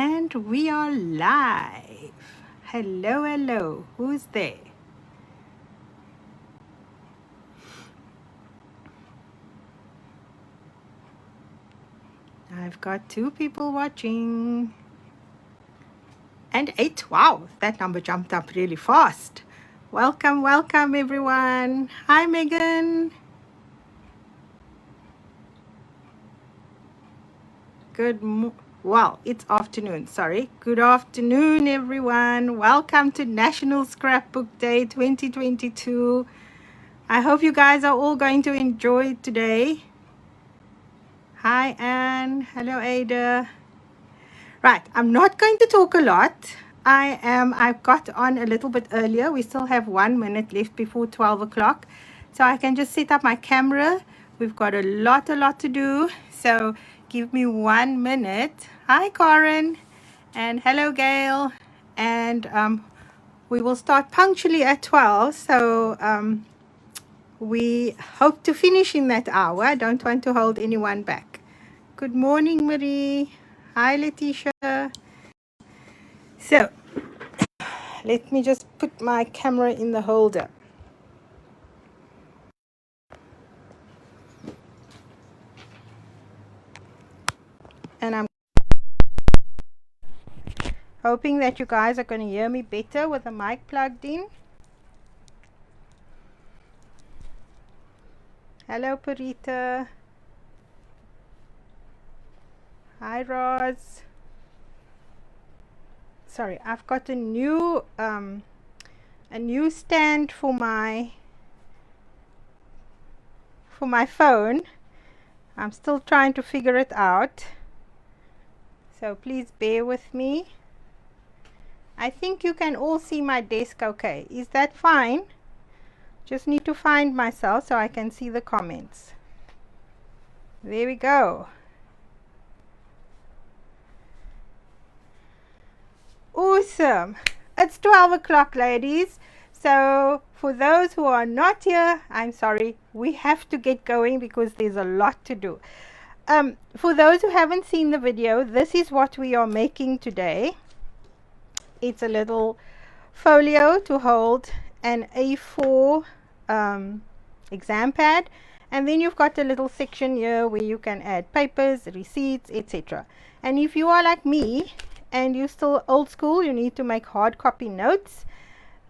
And we are live. Hello, hello. Who's there? I've got 2 people watching. And 8. Wow, that number jumped up really fast. Welcome, welcome, everyone. Hi, Megan. Well, it's afternoon, sorry. Good afternoon, everyone. Welcome to National Scrapbook Day 2022. I hope you guys are all going to enjoy it today. Hi, Anne. Hello, Ada. Right, I'm not going to talk a lot. I've got on a little bit earlier. We still have 1 minute left before 12 o'clock. So I can just set up my camera. We've got a lot to do. So give me 1 minute. Hi, Corin. And hello, Gail. And we will start punctually at 12. So we hope to finish in that hour. I don't want to hold anyone back. Good morning, Marie. Hi, Letitia. So let me just put my camera in the holder. And I'm hoping that you guys are going to hear me better with the mic plugged in. Hello, Parita. Hi, Roz. Sorry, I've got a new stand for my phone. I'm still trying to figure it out. So please bear with me. I think you can all see my desk okay. Is that fine? Just need to find myself so I can see the comments. There we go. Awesome. It's 12 o'clock, ladies. So for those who are not here, I'm sorry. We have to get going because there's a lot to do. For those who haven't seen the video, this is what we are making today. It's a little folio to hold an A4 exam pad, and then you've got a little section here where you can add papers, receipts, etc. And if you are like me and you're still old school, you need to make hard copy notes,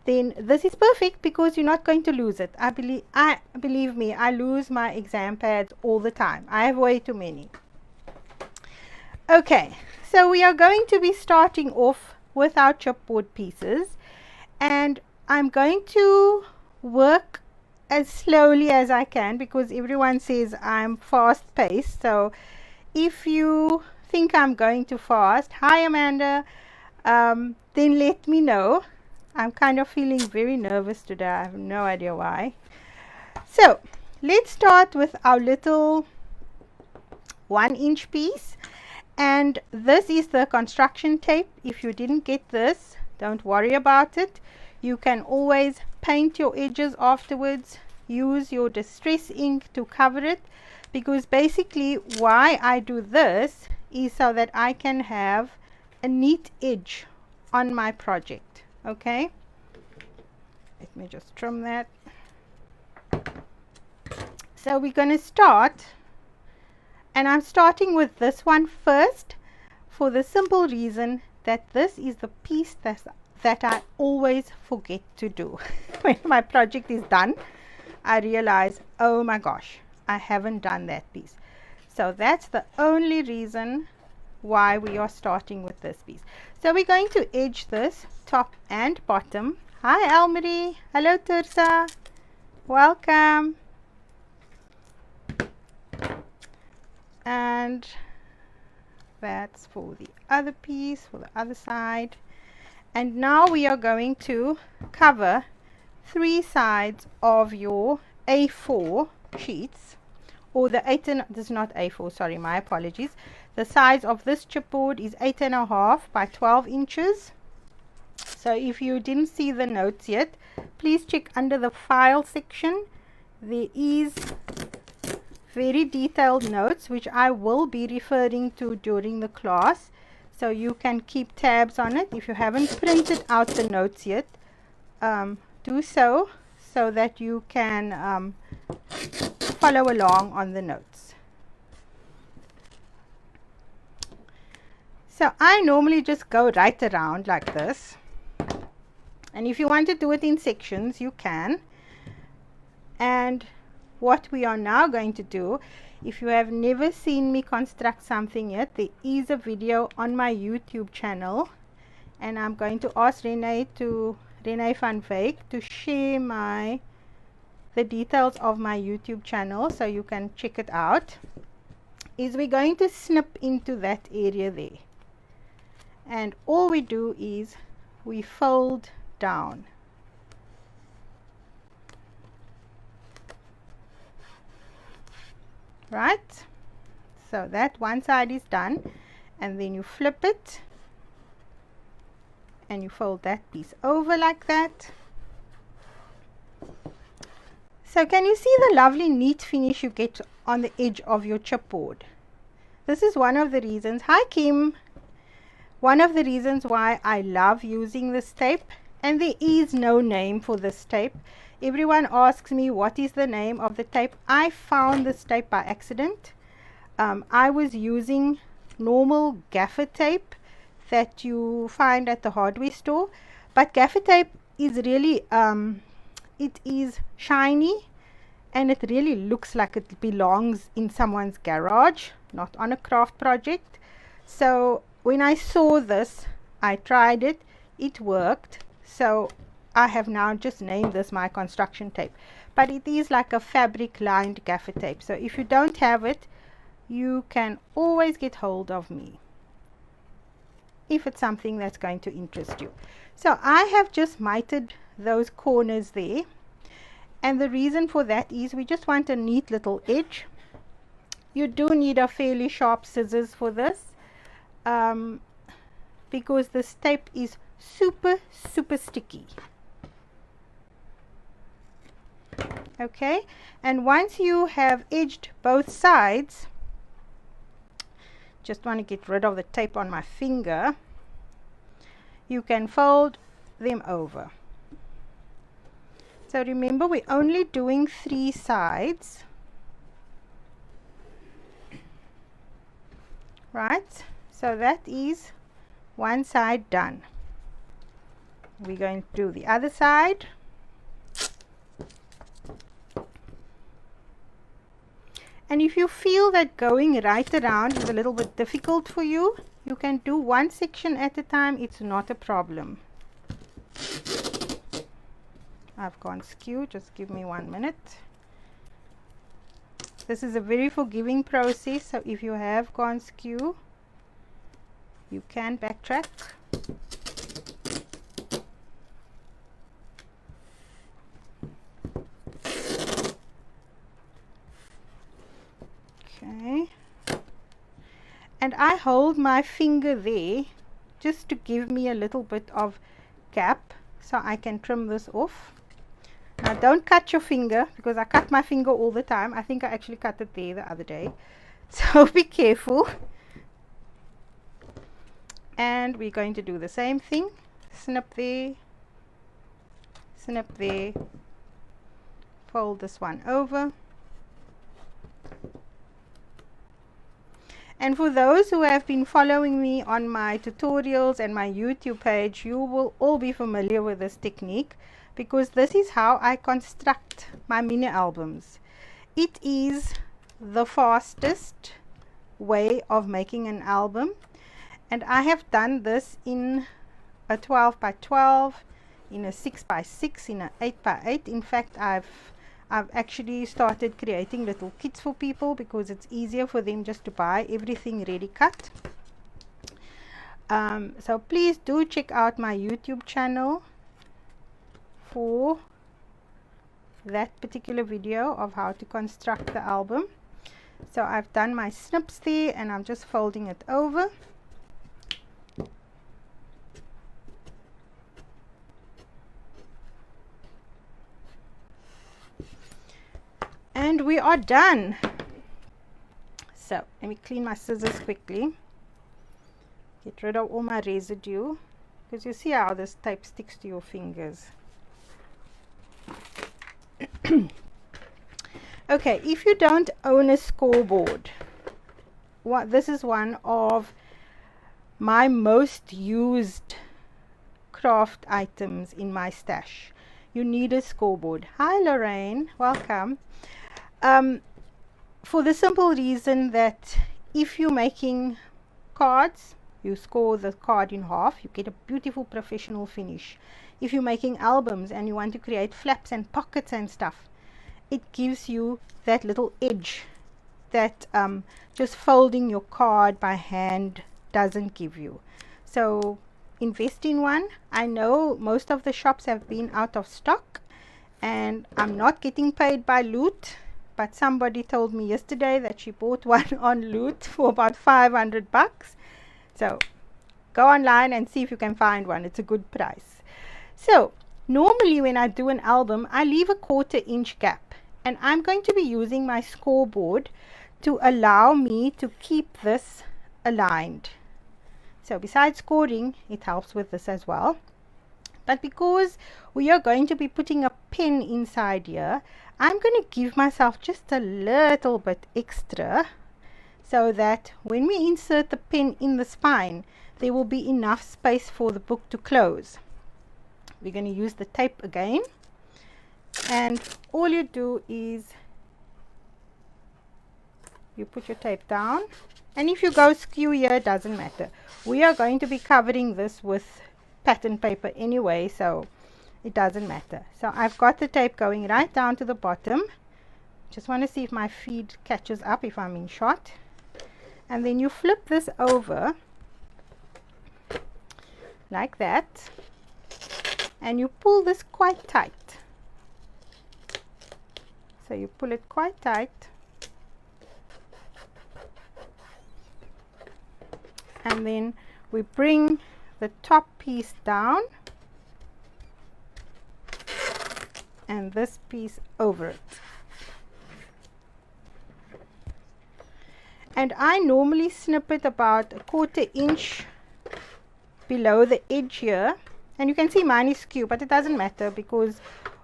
then this is perfect because you're not going to lose it. Believe me, I lose my exam pads all the time. I have way too many. Okay, so we are going to be starting off with our chipboard pieces, and I'm going to work as slowly as I can because everyone says I'm fast paced. So if you think I'm going too fast, hi Amanda, then let me know. I'm kind of feeling very nervous today. I have no idea why. So let's start with our little 1-inch piece. And this is the construction tape. If you didn't get this, don't worry about it. You can always paint your edges afterwards. Use your distress ink to cover it, because basically why I do this is so that I can have a neat edge on my project. Okay, let me just trim that. So we're going to start, and I'm starting with this one first for the simple reason that this is the piece that I always forget to do. When my project is done, I realize, oh my gosh, I haven't done that piece. So that's the only reason why we are starting with this piece. So we're going to edge this top and bottom. Hi Elmarie. Hello Tirsa. Welcome. And that's for the other piece, for the other side. And now we are going to cover 3 sides of your A4 sheets, or the 8 and this is not A4, sorry, my apologies. The size of this chipboard is 8.5 by 12 inches. So if you didn't see the notes yet, please check under the file section. There is very detailed notes which I will be referring to during the class. so you can keep tabs on it. If you haven't printed out the notes yet, do so that you can follow along on the notes. So I normally just go right around like this, and if you want to do it in sections, you can. And what we are now going to do, if you have never seen me construct something yet, there is a video on my YouTube channel, and I'm going to ask Renee van Wyk to share the details of my YouTube channel so you can check it out. Is we're going to snip into that area there, and all we do is we fold down. Right, so that one side is done, and then you flip it and you fold that piece over like that. So can you see the lovely neat finish you get on the edge of your chipboard? This is one of the reasons, hi Kim, one of the reasons why I love using this tape. And there is no name for this tape. Everyone asks me what is the name of the tape. I found this tape by accident. I was using normal gaffer tape that you find at the hardware store, but gaffer tape is really it is shiny, and it really looks like it belongs in someone's garage, not on a craft project. So when I saw this, I tried it, it worked. So I have now just named this my construction tape, but it is like a fabric lined gaffer tape. So if you don't have it, you can always get hold of me if it's something that's going to interest you. So I have just mited those corners there, and the reason for that is we just want a neat little edge. You do need a fairly sharp scissors for this, because this tape is super sticky. Okay, and once you have edged both sides, just want to get rid of the tape on my finger, you can fold them over. So remember, we're only doing 3 sides, right? So that is one side done. We're going to do the other side. And if you feel that going right around is a little bit difficult for you, you can do one section at a time. It's not a problem. I've gone skew, just give me 1 minute. This is a very forgiving process, so if you have gone skew, you can backtrack. Okay, and I hold my finger there just to give me a little bit of gap so I can trim this off. Now don't cut your finger, because I cut my finger all the time. I think I actually cut it there the other day, so be careful. And we're going to do the same thing. Snip there, fold this one over. And for those who have been following me on my tutorials and my YouTube page, you will all be familiar with this technique, because this is how I construct my mini albums. It is the fastest way of making an album, and I have done this in a 12 by 12, in a 6 by 6, in a 8 by 8. In fact, I've actually started creating little kits for people because it's easier for them just to buy everything ready cut. So please do check out my YouTube channel for that particular video of how to construct the album. So I've done my snips there, and I'm just folding it over. And we are done. So let me clean my scissors quickly. Get rid of all my residue, because you see how this tape sticks to your fingers. Okay, if you don't own a scoreboard, this is one of my most used craft items in my stash. You need a scoreboard. Hi Lorraine, welcome. For the simple reason that if you're making cards, you score the card in half, you get a beautiful professional finish. If you're making albums and you want to create flaps and pockets and stuff, it gives you that little edge that just folding your card by hand doesn't give you. So invest in one. I know most of the shops have been out of stock, and I'm not getting paid by Loot, but somebody told me yesterday that she bought one on Loot for about 500 bucks. So go online and see if you can find one. It's a good price. So normally when I do an album, I leave a 1/4 inch gap, and I'm going to be using my scoreboard to allow me to keep this aligned. So besides scoring, it helps with this as well. But because we are going to be putting a pen inside here, I'm going to give myself just a little bit extra, so that when we insert the pen in the spine, there will be enough space for the book to close. We're going to use the tape again, and all you do is you put your tape down, and if you go skew here, it doesn't matter. We are going to be covering this with pattern paper anyway, so it doesn't matter. So I've got the tape going right down to the bottom. Just want to see if my feed catches up if I'm in shot. And then you flip this over like that, and you pull this quite tight. So you pull it quite tight, and then we bring the top piece down and this piece over it. And I normally snip it about a 1/4 inch below the edge here, and you can see mine is skew, but it doesn't matter because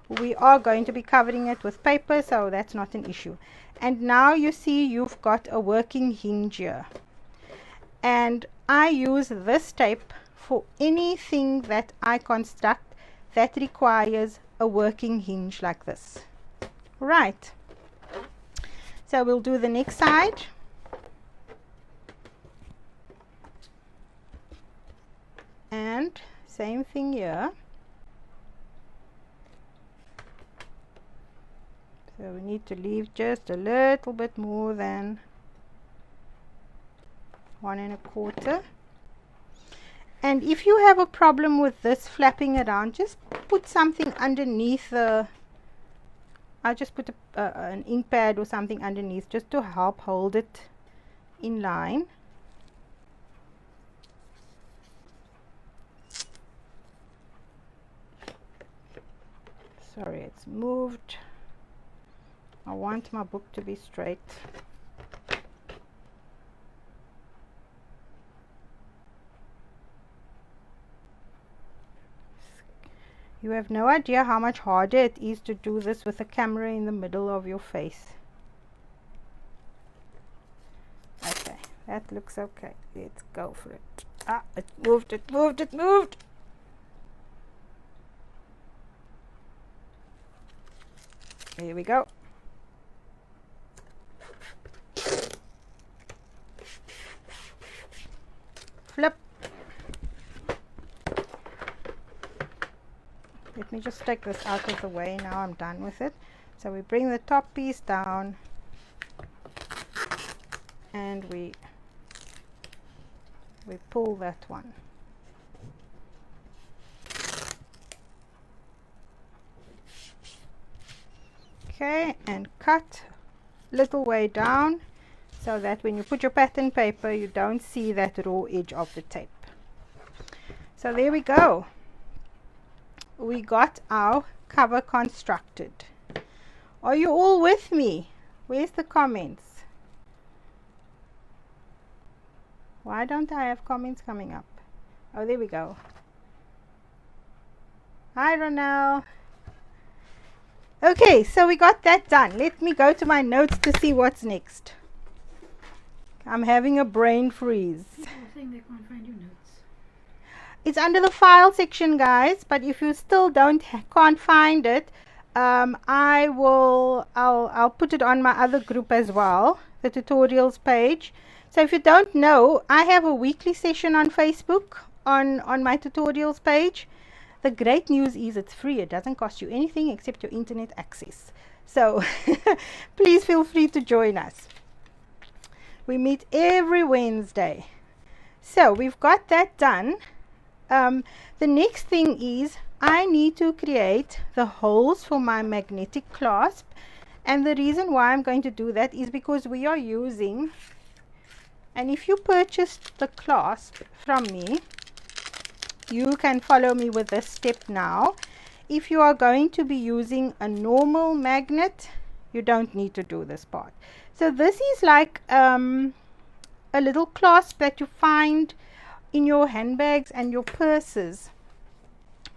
we are going to be covering it with paper, so that's not an issue. And now you see you've got a working hinge here, and I use this tape for anything that I construct that requires a working hinge like this. Right, so we'll do the next side. And same thing here. So we need to leave just a little bit more than 1 1/4. And if you have a problem with this flapping around, just put something underneath the, I'll just put an ink pad or something underneath just to help hold it in line. Sorry, it's moved. I want my book to be straight. You have no idea how much harder it is to do this with a camera in the middle of your face. Okay, that looks okay. Let's go for it. Ah, it moved, it moved, it moved. There we go. Flip. Let me just take this out of the way. Now I'm done with it. So we bring the top piece down, and we pull that one. Okay, and cut little way down so that when you put your pattern paper, you don't see that raw edge of the tape. So there we go. We got our cover constructed. Are you all with me? Where's the comments? Why don't I have comments coming up? Oh, there we go. Hi, Ronelle. Okay, so we got that done. Let me go to my notes to see what's next. I'm having a brain freeze. People saying they can't find your notes. It's under the file section, guys, but if you still can't find it, I'll put it on my other group as well, the tutorials page. So if you don't know, I have a weekly session on Facebook on my tutorials page. The great news is it's free. It doesn't cost you anything except your internet access. So please feel free to join us. We meet every Wednesday. So we've got that done. The next thing is I need to create the holes for my magnetic clasp, and the reason why I'm going to do that is because we are using, and if you purchased the clasp from me, you can follow me with this step now. If you are going to be using a normal magnet, you don't need to do this part. So this is like a little clasp that you find in your handbags and your purses.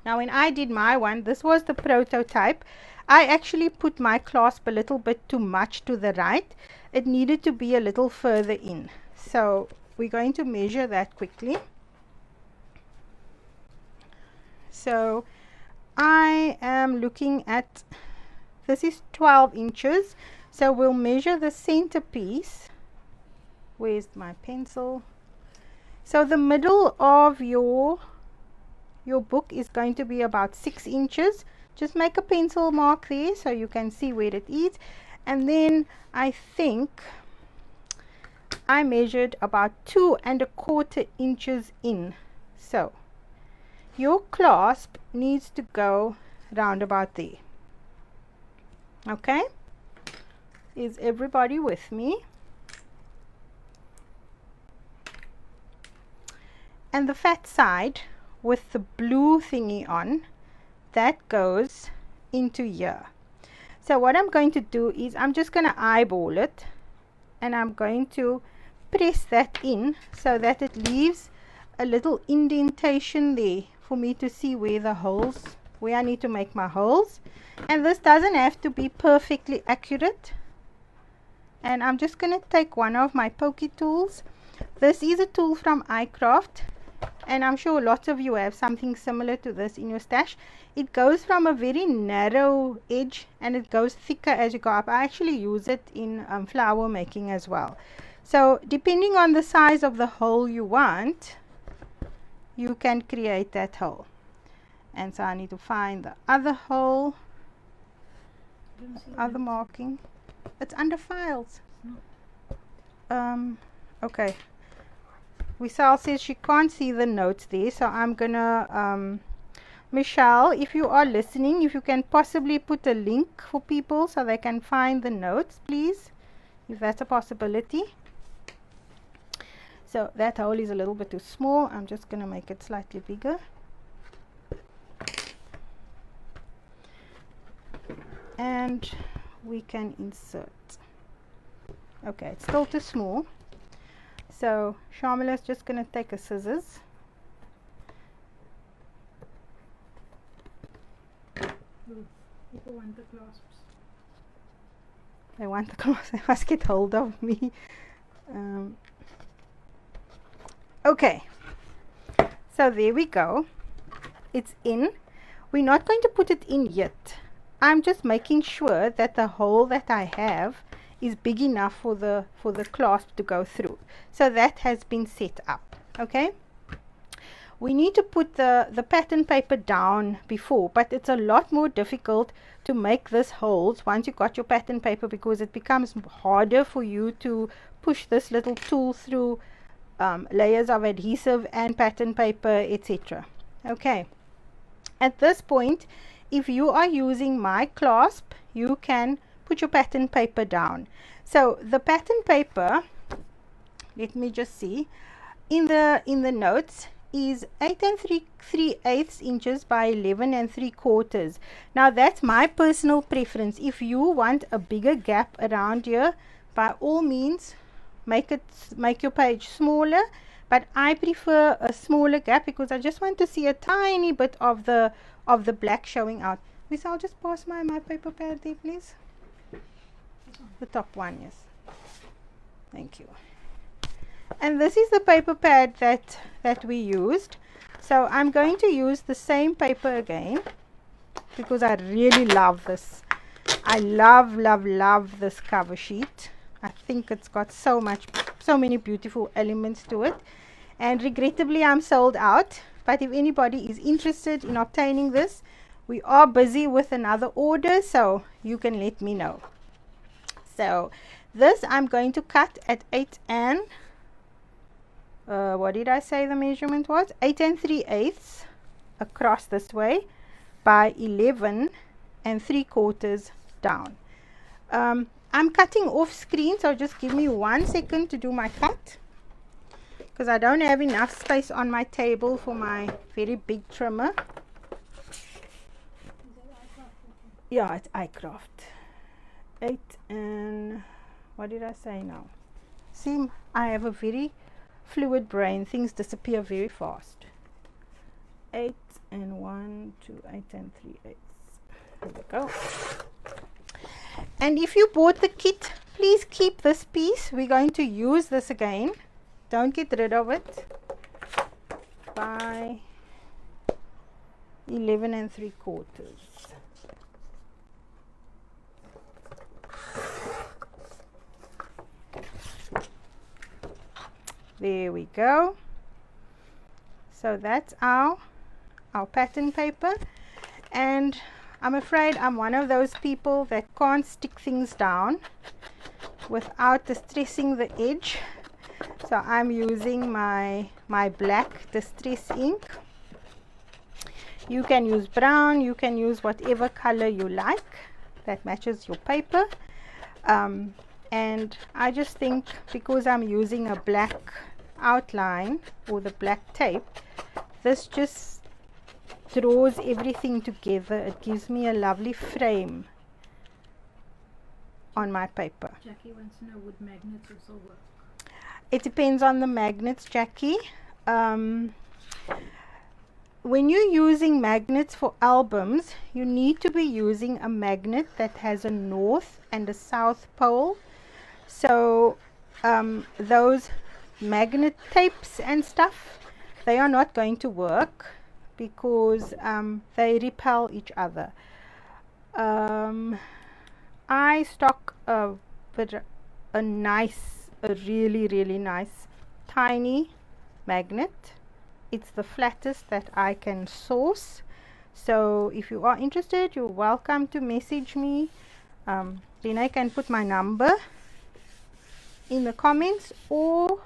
Now when I did my one, this was the prototype. I actually put my clasp a little bit too much to the right. It needed to be a little further in. So we're going to measure that quickly. So I am looking at, this is 12 inches. So we'll measure the centerpiece. Where's my pencil? So the middle of your book is going to be about 6 inches. Just make a pencil mark there so you can see where it is. And then I think I measured about 2¼ inches in. So your clasp needs to go round about there. Okay? Is everybody with me? And the fat side with the blue thingy on, that goes into here. So what I'm going to do is I'm just going to eyeball it, and I'm going to press that in so that it leaves a little indentation there for me to see where I need to make my holes. And this doesn't have to be perfectly accurate. And I'm just going to take one of my pokey tools. This is a tool from iCraft, and I'm sure lots of you have something similar to this in your stash. It goes from a very narrow edge and it goes thicker as you go up. I actually use it in flower making as well. So depending on the size of the hole you want, you can create that hole. And so I need to find the other hole, other marking. It's under files. Okay. Wisal says she can't see the notes there, so I'm gonna Michelle, if you are listening, if you can possibly put a link for people so they can find the notes, please, if that's a possibility. So that hole is a little bit too small. I'm just gonna make it slightly bigger. And we can insert. Okay, it's still too small. So Shamela is just going to take a scissors. People want the clasps. They want the clasps. They must get hold of me. Okay. So there we go. It's in. We're not going to put it in yet. I'm just making sure that the hole that I have is big enough for the clasp to go through. So that has been set up. Okay, we need to put the pattern paper down before, but it's a lot more difficult to make this holes once you got your pattern paper, because it becomes harder for you to push this little tool through layers of adhesive and pattern paper, etc. Okay, at this point, if you are using my clasp, you can put your pattern paper down. So the pattern paper, let me just see, in the notes is 8 3/8 inches by 11 3/4. Now that's my personal preference. If you want a bigger gap around here, by all means make your page smaller, but I prefer a smaller gap because I just want to see a tiny bit of the black showing out. Miss, I'll just pass my paper pad there, please. The top one, yes. Thank you. And this is the paper pad that we used. So I'm going to use the same paper again because I really love this. I love this cover sheet. I think it's got so many beautiful elements to it. And regrettably, I'm sold out. But if anybody is interested in obtaining this, we are busy with another order, so you can let me know. So this I'm going to cut at 8 and what did I say the measurement was? 8 3/8 across this way by 11 3/4 down. I'm cutting off screen, so just give me 1 second to do my cut because I don't have enough space on my table for my very big trimmer. Yeah, it's iCraft. 8 and what did I say now? See, I have a very fluid brain. Things disappear very fast. 8 and 1, 2, 8 and 3/8. There we go. And if you bought the kit, please keep this piece. We're going to use this again. Don't get rid of it. By 11 3/4. There we go. So that's our pattern paper, and I'm afraid I'm one of those people that can't stick things down without distressing the edge. So I'm using my black distress ink. You can use brown, you can use whatever color you like that matches your paper. And I just think because I'm using a black outline or the black tape, this just draws everything together. It gives me a lovely frame on my paper. Jackie wants to know, would magnets also work? It depends on the magnets, Jackie. When you're using magnets for albums, you need to be using a magnet that has a north and a south pole. So those magnet tapes and stuff, they are not going to work because they repel each other. I stock a really nice tiny magnet. It's the flattest that I can source. So if you are interested, you're welcome to message me. Then I can put my number in the comments, or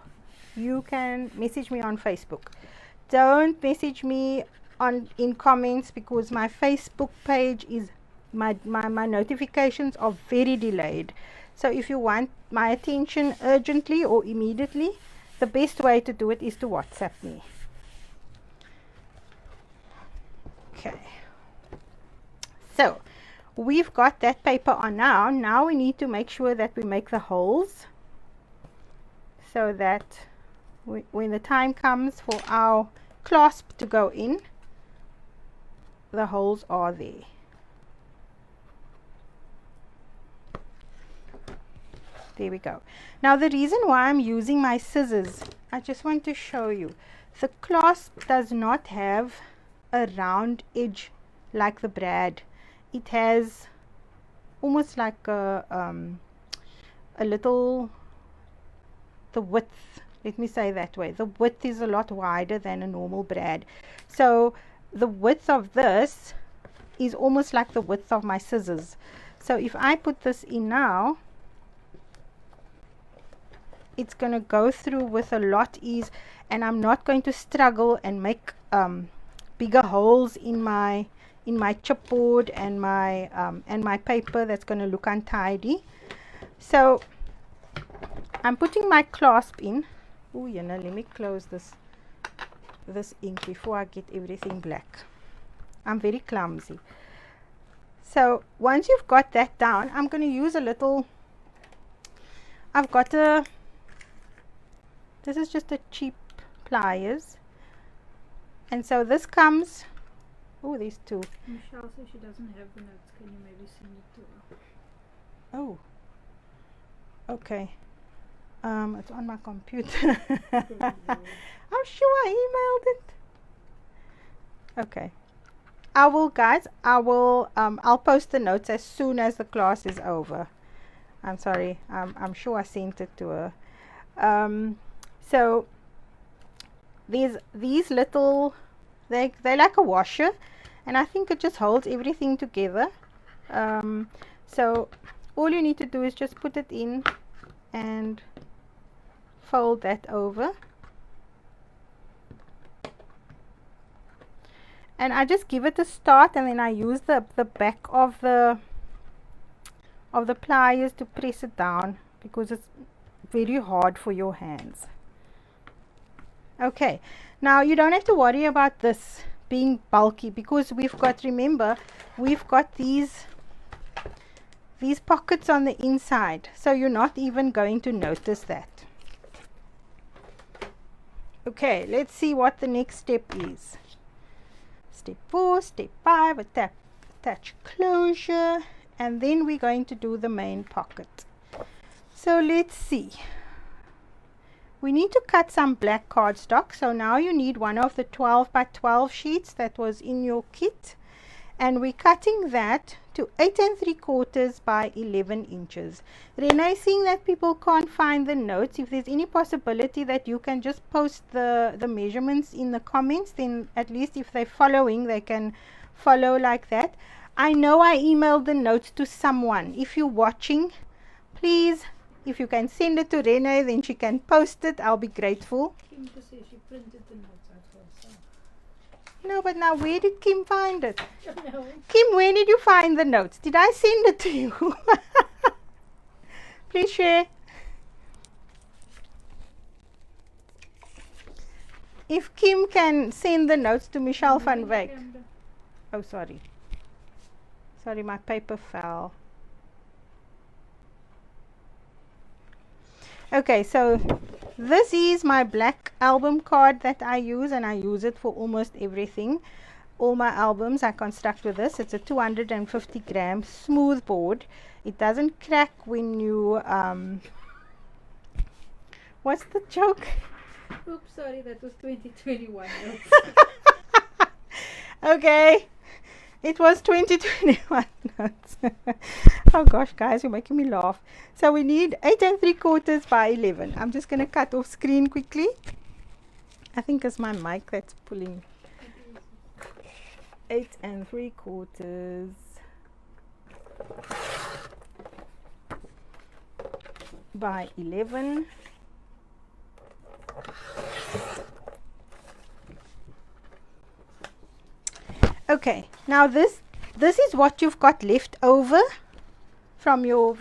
you can message me on Facebook. Don't message me in comments because my Facebook page is my notifications are very delayed. So if you want my attention urgently or immediately, the best way to do it is to WhatsApp me. Okay, so we've got that paper on now. Now we need to make sure that we make the holes so that when the time comes for our clasp to go in, the holes are there. There we go. Now the reason why I'm using my scissors, I just want to show you. The clasp does not have a round edge like the brad. It has almost like a little, the width, let me say that way, the width is a lot wider than a normal brad. So the width of this is almost like the width of my scissors. So if I put this in now, it's going to go through with a lot ease, and I'm not going to struggle and make bigger holes in my chipboard and my paper. That's going to look untidy. So I'm putting my clasp in. Oh, you know, let me close this ink before I get everything black. I'm very clumsy. So once you've got that down, I'm going to use a little, this is just a cheap pliers. And so this comes, oh, there's two. Michelle says she doesn't have the notes. Can you maybe send it to her? Oh, okay. It's on my computer. I'm sure I emailed it. Okay. I will, guys, I'll post the notes as soon as the class is over. I'm sorry. I'm sure I sent it to her. So these little, they're like a washer, and I think it just holds everything together. So all you need to do is just put it in and fold that over, and I just give it a start, and then I use the back of the pliers to press it down because it's very hard for your hands. Okay, now you don't have to worry about this being bulky because we've got, remember, we've got these pockets on the inside, so you're not even going to notice that. Okay, let's see what the next step is. Step 4, step 5, attach closure, and then we're going to do the main pocket. So let's see. We need to cut some black cardstock, so now you need one of the 12 by 12 sheets that was in your kit, and we're cutting that to 8 3/4 by 11 inches. Renee, seeing that people can't find the notes, if there's any possibility that you can just post the measurements in the comments, then at least if they're following, they can follow like that. I know I emailed the notes to someone. If you're watching, please, if you can send it to Renee, then she can post it. I'll be grateful. Kim just says she printed the notes out for herself. No, but now where did Kim find it? No. Kim, where did you find the notes? Did I send it to you? Please share. If Kim can send the notes to Michelle van Wyk. Oh, sorry. Sorry, my paper fell. Okay, so this is my black album card that I use, and I use it for almost everything. All my albums I construct with this. It's a 250 gram smooth board. It doesn't crack when you what's the joke? Oops, sorry, that was 2021 notes. Okay, it was 2021 notes. Oh gosh, guys, you're making me laugh. So we need 8 3/4 by 11. I'm just gonna cut off screen quickly. I think it's my mic that's pulling. 8 3/4 by 11. Okay, now this is what you've got left over from your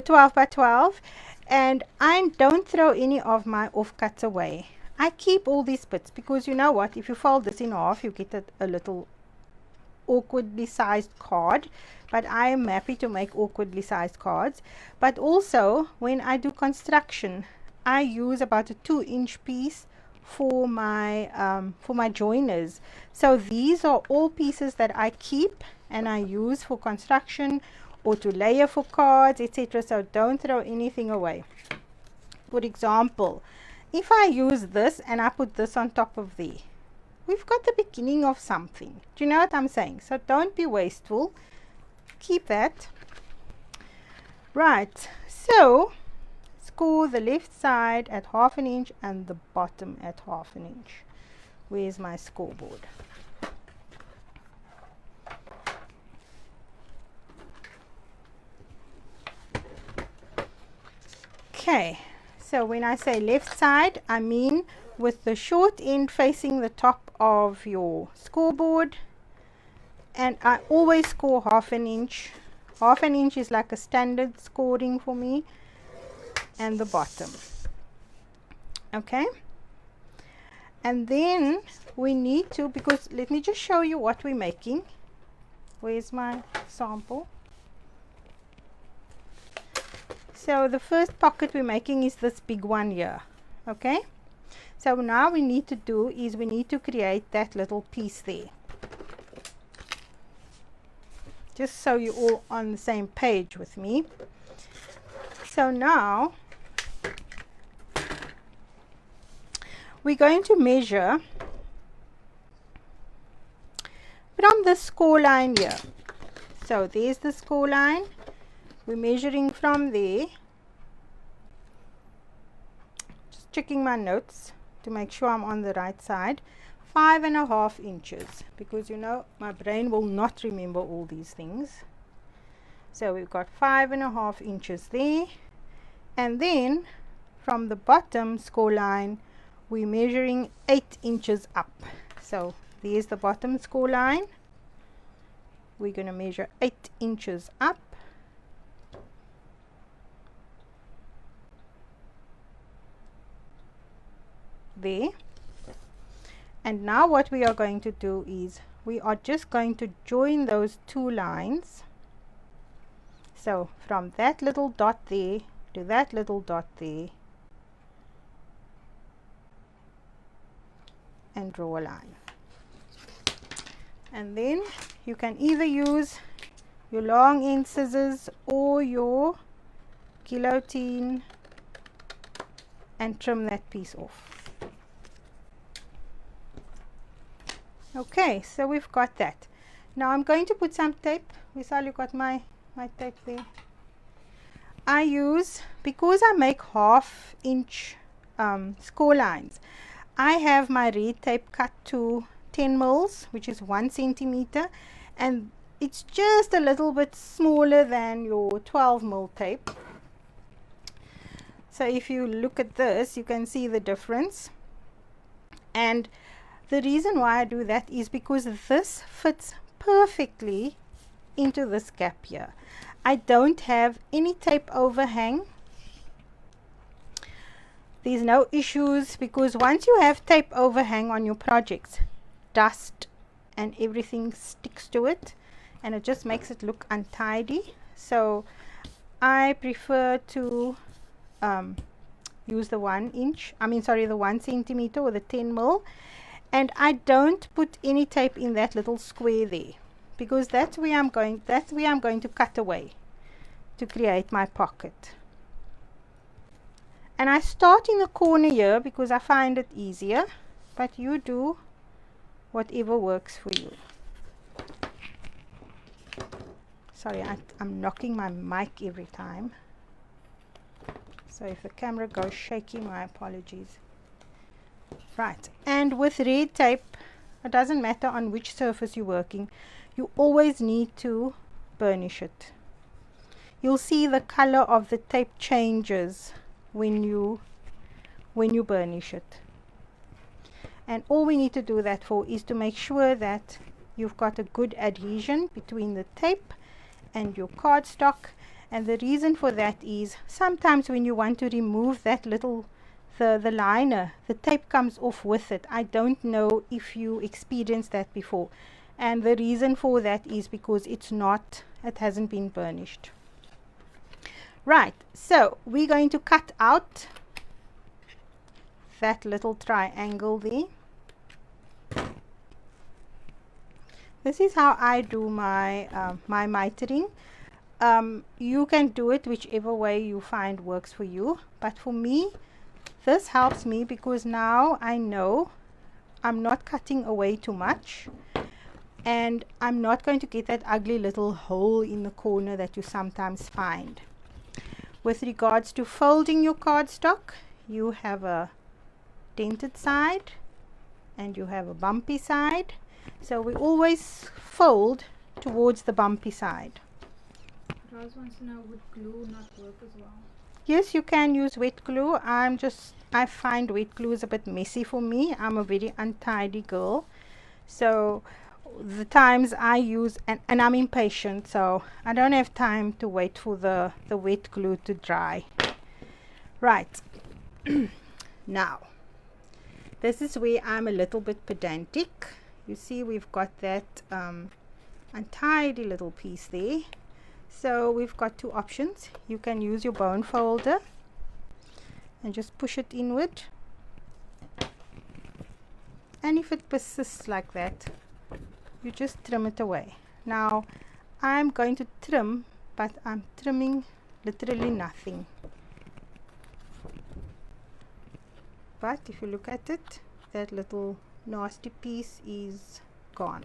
12 by 12, and I don't throw any of my offcuts away. I keep all these bits because you know what, if you fold this in half, you get a little awkwardly sized card, but I am happy to make awkwardly sized cards. But also when I do construction, I use about a 2-inch piece for my joiners. So these are all pieces that I keep and I use for construction or to layer for cards, etc. So don't throw anything away. For example, if I use this and I put this on top of there, we've got the beginning of something. Do you know what I'm saying? So don't be wasteful. Keep that. Right. So score the left side at 1/2 inch and the bottom at 1/2 inch. Where's my scoreboard? Okay, so when I say left side, I mean with the short end facing the top of your scoreboard, and I always score 1/2 inch. 1/2 inch is like a standard scoring for me, and the bottom. Okay, and then we need to, because let me just show you what we're making. Where's my sample? So the first pocket we're making is this big one here. Okay, So now we need to do is we need to create that little piece there. Just so you're all on the same page with me. So now we're going to measure from the score line here. So there's the score line. We're measuring from there. Just checking my notes to make sure I'm on the right side. 5.5 inches, because you know my brain will not remember all these things. So we've got 5.5 inches there, and then from the bottom score line we're measuring 8 inches up. So there's the bottom score line. We're going to measure 8 inches up. There. And now what we are going to do is we are just going to join those two lines. So from that little dot there to that little dot there, and draw a line. And then you can either use your long end scissors or your guillotine and trim that piece off. Okay, so we've got that. Now I'm going to put some tape. Vishal, you got my tape there. I use, because I make 1/2 inch score lines, I have my red tape cut to 10 mils, which is 1 centimeter, and it's just a little bit smaller than your 12 mil tape. So if you look at this, you can see the difference. And the reason why I do that is because this fits perfectly into this gap here. I don't have any tape overhang. There's no issues, because once you have tape overhang on your projects, dust and everything sticks to it and it just makes it look untidy. So I prefer to use the 1 centimeter or the 10 mil. And I don't put any tape in that little square there, because that's where I'm going to cut away to create my pocket. And I start in the corner here because I find it easier, but you do whatever works for you. Sorry, I'm knocking my mic every time. So if the camera goes shaky, my apologies. Right, and with red tape, it doesn't matter on which surface you're working, you always need to burnish it. You'll see the color of the tape changes when you burnish it. And all we need to do that for is to make sure that you've got a good adhesion between the tape and your cardstock. And the reason for that is sometimes when you want to remove that little the liner, the tape comes off with it. I don't know if you experienced that before, and the reason for that is because it hasn't been burnished. Right, so we're going to cut out that little triangle there. This is how I do my my mitering. You can do it whichever way you find works for you, but for me, this helps me because now I know I'm not cutting away too much, and I'm not going to get that ugly little hole in the corner that you sometimes find. With regards to folding your cardstock, you have a dented side and you have a bumpy side. So we always fold towards the bumpy side. Roz wants to know, would glue not work as well? Yes, you can use wet glue. I find wet glue is a bit messy for me. I'm a very untidy girl. So the times I use, and I'm impatient, so I don't have time to wait for the wet glue to dry. Right. Now, this is where I'm a little bit pedantic. You see we've got that untidy little piece there. So we've got two options. You can use your bone folder and just push it inward and if it persists like that, you just trim it away. Now I'm going to trim, but I'm trimming literally nothing. But if you look at it, that little nasty piece is gone.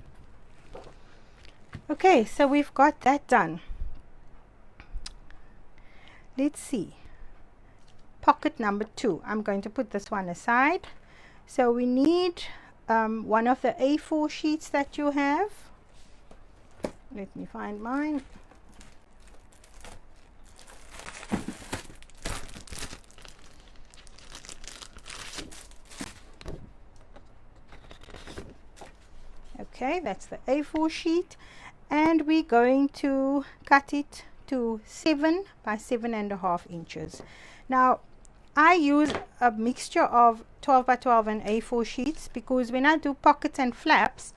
Okay, so we've got that done. Let's see. Pocket number 2. I'm going to put this one aside. So we need one of the A4 sheets that you have. Let me find mine. Okay, that's the A4 sheet, and we're going to cut it to 7 by 7.5 inches. Now I use a mixture of 12 by 12 and A4 sheets because when I do pockets and flaps,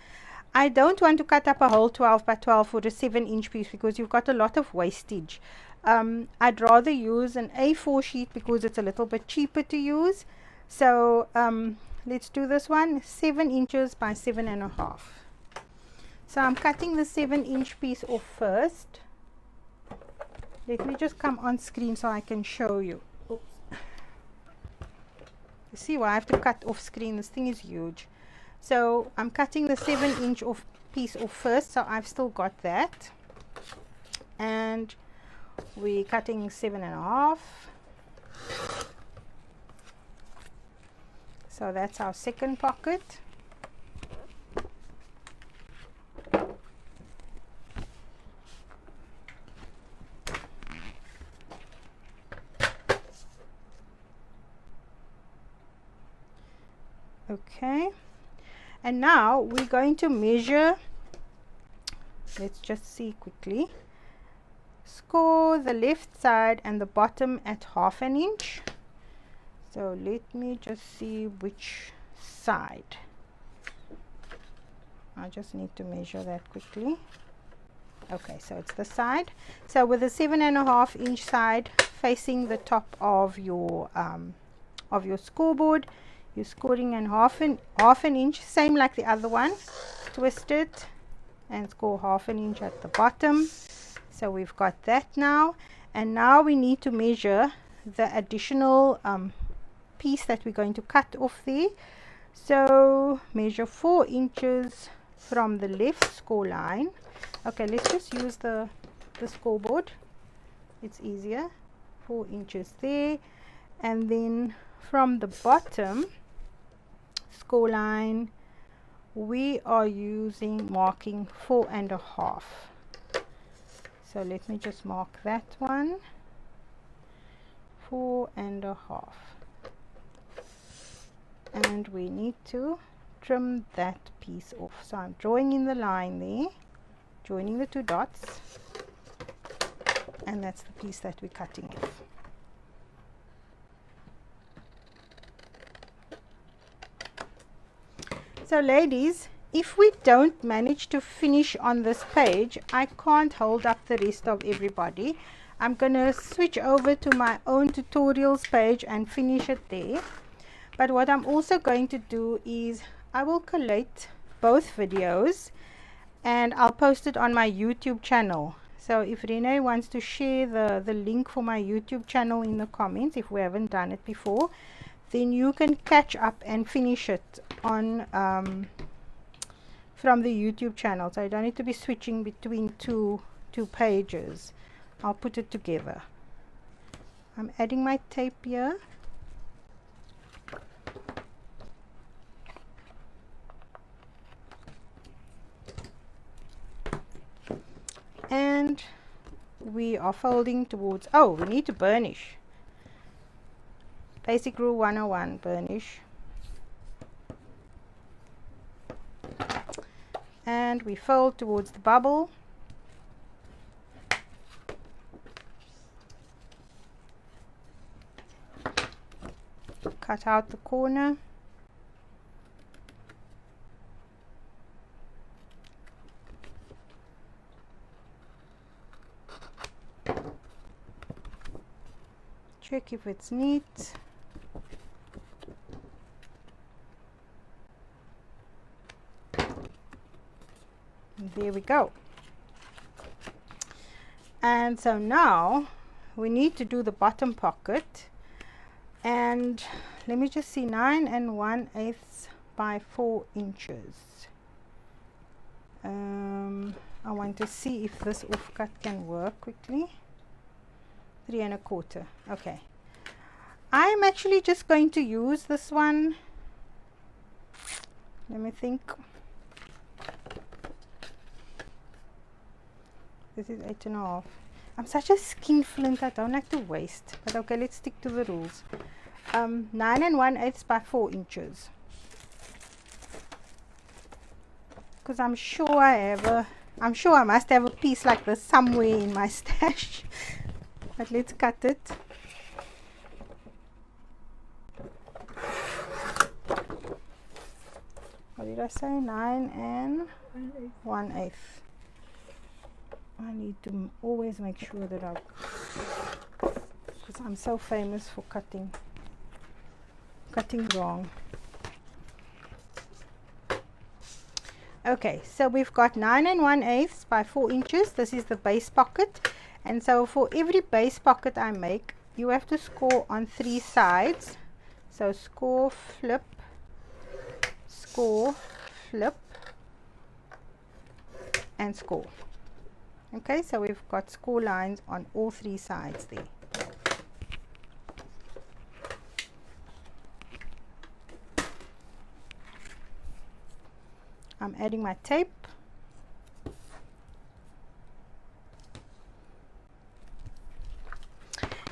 I don't want to cut up a whole 12 by 12 for a 7-inch piece because you've got a lot of wastage. I'd rather use an A4 sheet because it's a little bit cheaper to use. So let's do this one, 7 inches by 7.5. So I'm cutting the 7-inch piece off first. Let me just come on screen so I can show you. Oops. You see why I have to cut off screen? This thing is huge. So I'm cutting the 7-inch piece off first, so I've still got that. And we're cutting 7.5. So that's our second pocket. Okay, and now we're going to measure. Let's just see quickly. Score the left side and the bottom at 1/2 inch. So let me just see which side. I just need to measure that quickly. Okay, so it's the side. So with the 7.5 inch side facing the top of your scoreboard, you're scoring in half an inch, same like the other one. Twist it and score 1/2 inch at the bottom. So we've got that now, and now we need to measure the additional piece that we're going to cut off there. So measure 4 inches from the left score line. Okay, let's just use the scoreboard, it's easier. 4 inches there, and then from the bottom score line we are using marking 4.5. So let me just mark that one, 4.5, and we need to trim that piece off. So I'm drawing in the line there, joining the 2 dots, and that's the piece that we're cutting off. So ladies, if we don't manage to finish on this page, I can't hold up the rest of everybody. I'm going to switch over to my own tutorials page and finish it there. But what I'm also going to do is I will collate both videos and I'll post it on my YouTube channel. So if Renee wants to share the link for my YouTube channel in the comments, if we haven't done it before, then you can catch up and finish it on from the YouTube channel. So I don't need to be switching between two pages. I'll put it together. I'm adding my tape here. And we are folding towards, oh, we need to burnish. Basic rule 101, burnish. And we fold towards the bubble. Cut out the corner. Check if it's neat. There we go. And so now we need to do the bottom pocket, and let me just see, 9 1/8 by 4 inches. I want to see if this offcut can work quickly. 3 1/4. Okay, I'm actually just going to use this one. Let me think. This is 8 1/2. I'm such a skinflint, I don't like to waste, but okay, let's stick to the rules. 9 1/8 by 4 inches, because I'm sure I must have a piece like this somewhere in my stash. But let's cut it. What did I say? 9 1/8. I need to always make sure that because I'm so famous for cutting wrong. Okay, so we've got 9 1/8 by 4 inches. This is the base pocket, and so for every base pocket I make, you have to score on 3 sides. So score, flip, and score. Okay, so we've got score lines on all 3 sides there. I'm adding my tape.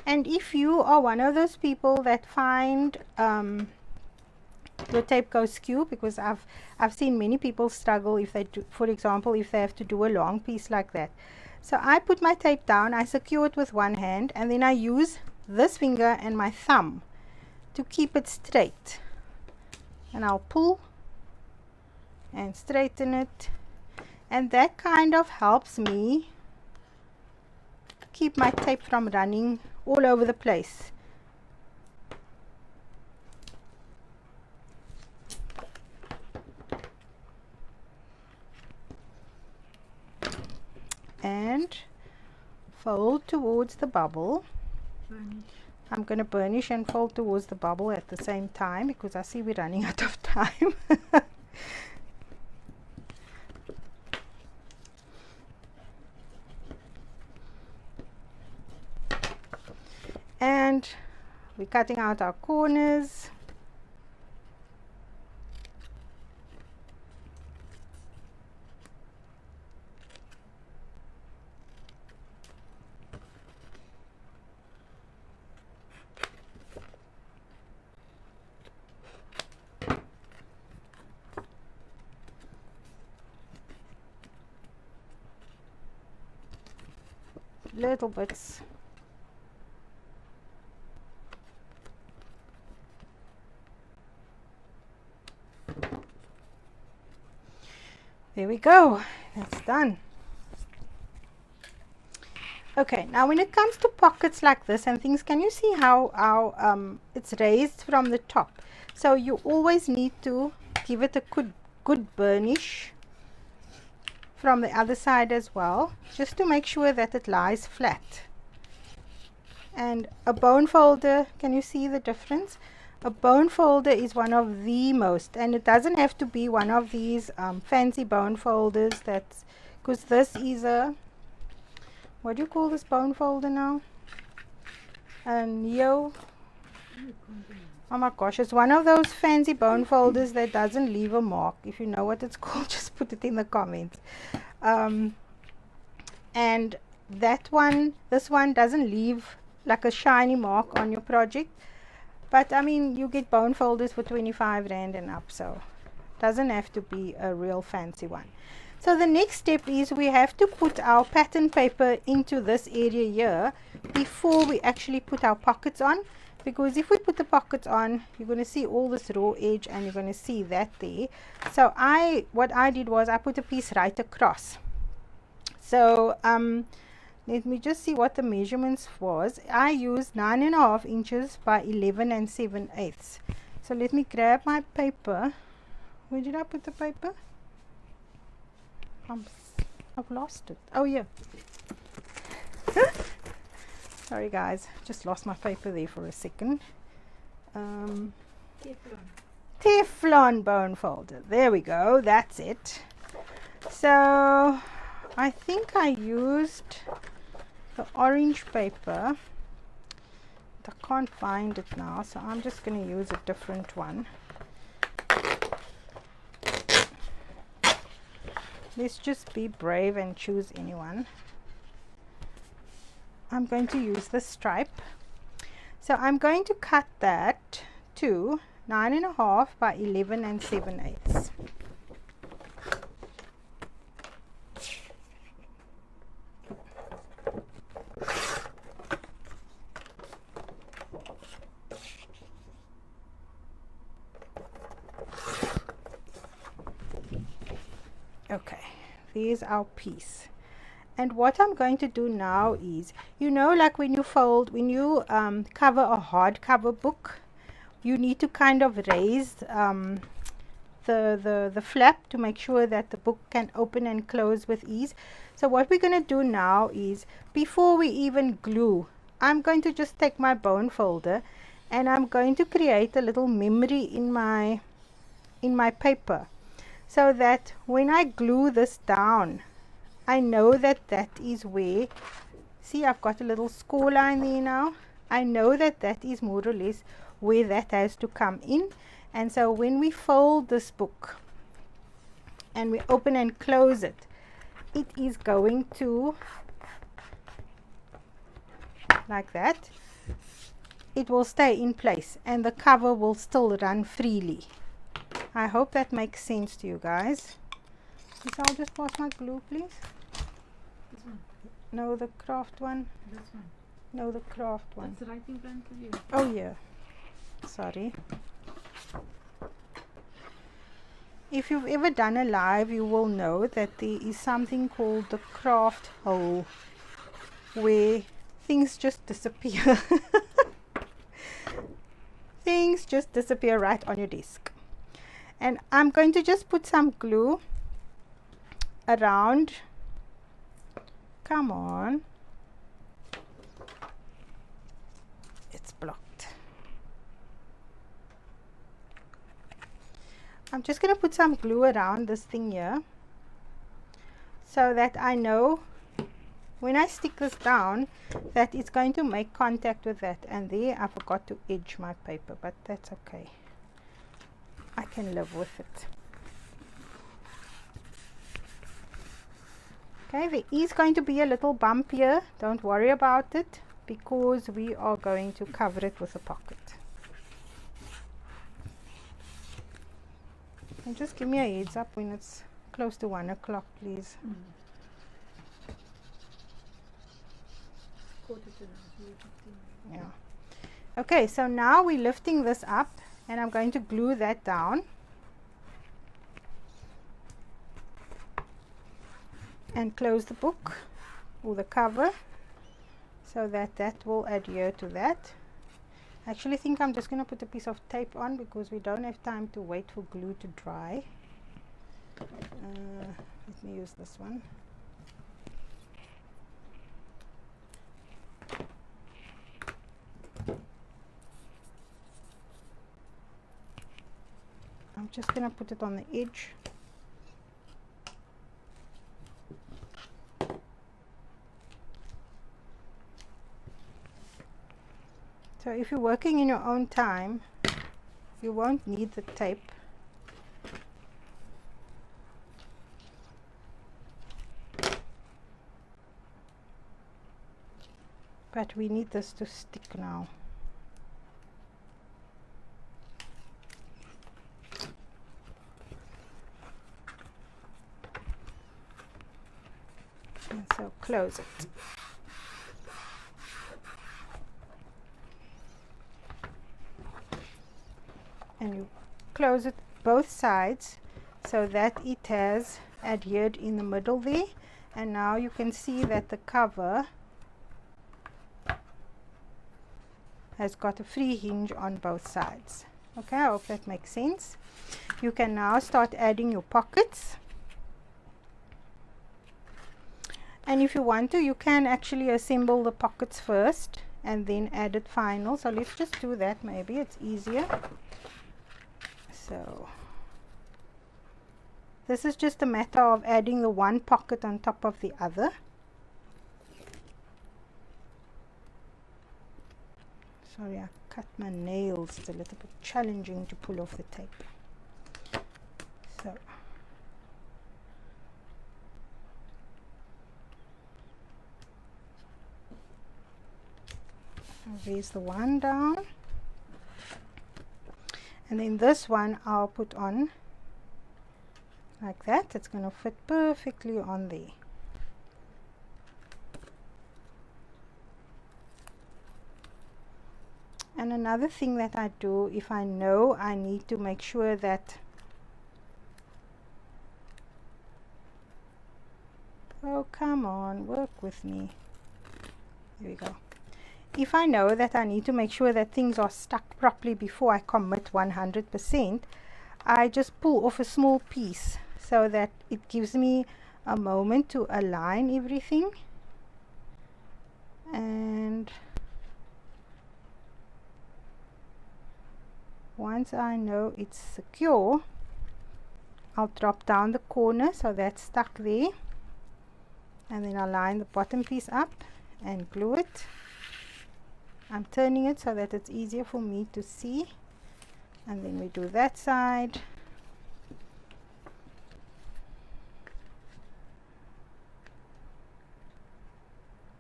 And if you are one of those people that find your tape goes skew, because I've seen many people struggle if they do, for example, if they have to do a long piece like that. So I put my tape down, I secure it with one hand, and then I use this finger and my thumb to keep it straight, and I'll pull and straighten it, and that kind of helps me keep my tape from running all over the place. And fold towards the bubble. I'm going to burnish and fold towards the bubble at the same time, because I see we're running out of time. And we're cutting out our corners. Little bits. There we go, that's done. Okay, now when it comes to pockets like this and things, can you see how it's raised from the top? So you always need to give it a good burnish from the other side as well, just to make sure that it lies flat. And a bone folder, can you see the difference? A bone folder is one of the most, and it doesn't have to be one of these fancy bone folders, that's because this is a, what do you call this bone folder now? Oh my gosh, it's one of those fancy bone folders that doesn't leave a mark. If you know what it's called, just put it in the comments. And that one, this one doesn't leave like a shiny mark on your project. But I mean, you get bone folders for 25 Rand and up, so doesn't have to be a real fancy one. So the next step is we have to put our pattern paper into this area here before we actually put our pockets on, because if we put the pockets on, you're going to see all this raw edge and you're going to see that there. So what I did was I put a piece right across. So let me just see what the measurements was. I used 9 1/2 inches by 11 7/8. So let me grab my paper. Where did I put the paper? I've lost it. Oh yeah. Sorry guys, just lost my paper there for a second. Teflon bone folder. There we go. That's it. So I think I used the orange paper. But I can't find it now, so I'm just going to use a different one. Let's just be brave and choose anyone. I'm going to use the stripe. So I'm going to cut that to 9.5 by 11 7/8. Okay, there's our piece. And what I'm going to do now is, you know, like when you fold, when you cover a hardcover book, you need to kind of raise the flap to make sure that the book can open and close with ease. So what we're going to do now is, before we even glue, I'm going to just take my bone folder and I'm going to create a little memory in my paper, so that when I glue this down, I know that that is where, see, I've got a little score line there now. I know that that is more or less where that has to come in. And so when we fold this book and we open and close it, it is going to, like that, it will stay in place and the cover will still run freely. I hope that makes sense to you guys. So I'll just pass my glue, please. This one. No, the craft one. This one. No, the craft one. That's right in front of you. Oh yeah. Sorry. If you've ever done a live, you will know that there is something called the craft hole, where things just disappear. Things just disappear right on your desk. And I'm going to just put some glue around. Come on. It's blocked. I'm just going to put some glue around this thing here, so that I know when I stick this down that it's going to make contact with that. And there I forgot to edge my paper, but that's okay. I can live with it. Okay, there is going to be a little bump here. Don't worry about it, because we are going to cover it with a pocket. And just give me a heads up when it's close to 1 o'clock, please. Quarter to 9. Yeah. Okay, so now we're lifting this up and I'm going to glue that down. And close the book or the cover, so that that will adhere to that. I actually think I'm just going to put a piece of tape on, because we don't have time to wait for glue to dry. Let me use this one. I'm just going to put it on the edge. So if you're working in your own time, you won't need the tape. But we need this to stick now. And so close it. And you close it both sides, so that it has adhered in the middle there. And now you can see that the cover has got a free hinge on both sides. Okay, I hope that makes sense. You can now start adding your pockets. And if you want to, you can actually assemble the pockets first and then add it final. So let's just do that, maybe it's easier. So this is just a matter of adding the one pocket on top of the other. Sorry, I cut my nails. It's a little bit challenging to pull off the tape. So raise the one down, and then this one I'll put on like that. It's going to fit perfectly on there. And another thing that I do, if I know I need to make sure that, oh come on, work with me, there we go. If I know that I need to make sure that things are stuck properly before I commit 100%, I just pull off a small piece so that it gives me a moment to align everything. And once I know it's secure, I'll drop down the corner so that's stuck there, and then I'll line the bottom piece up and glue it. I'm turning it so that it's easier for me to see, and then we do that side.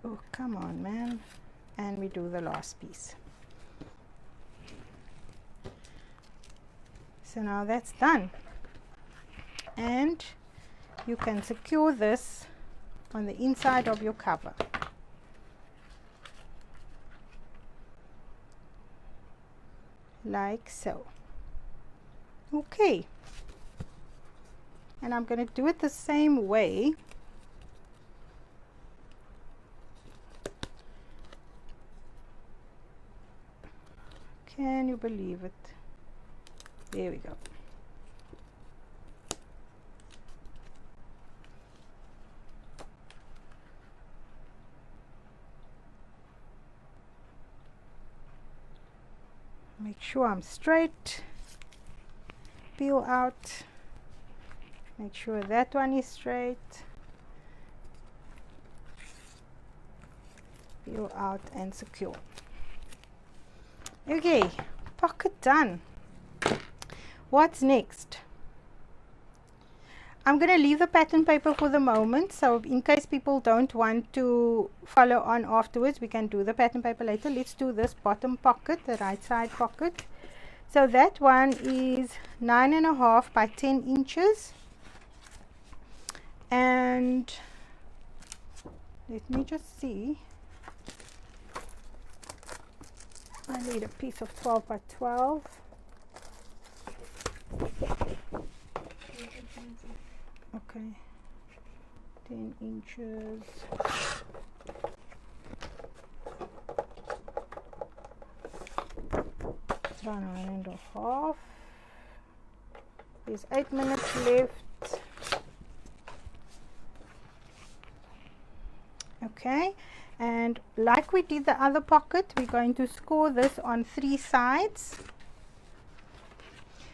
Oh come on, man. And we do the last piece. So now that's done, and you can secure this on the inside of your cover. Like so. Okay, and I'm going to do it the same way. Can you believe it? There we go. Make sure I'm straight. Peel out. Make sure that one is straight. Peel out and secure. Okay, pocket done. What's next? I'm going to leave the pattern paper for the moment, so in case people don't want to follow on afterwards, we can do the pattern paper later. Let's do this bottom pocket, the right side pocket. So that one is 9.5 by 10 inches, and let me just see, I need a piece of 12 by 12. Okay, 10 inches. It's around 9.5. There's 8 minutes left. Okay, and like we did the other pocket, we're going to score this on 3 sides.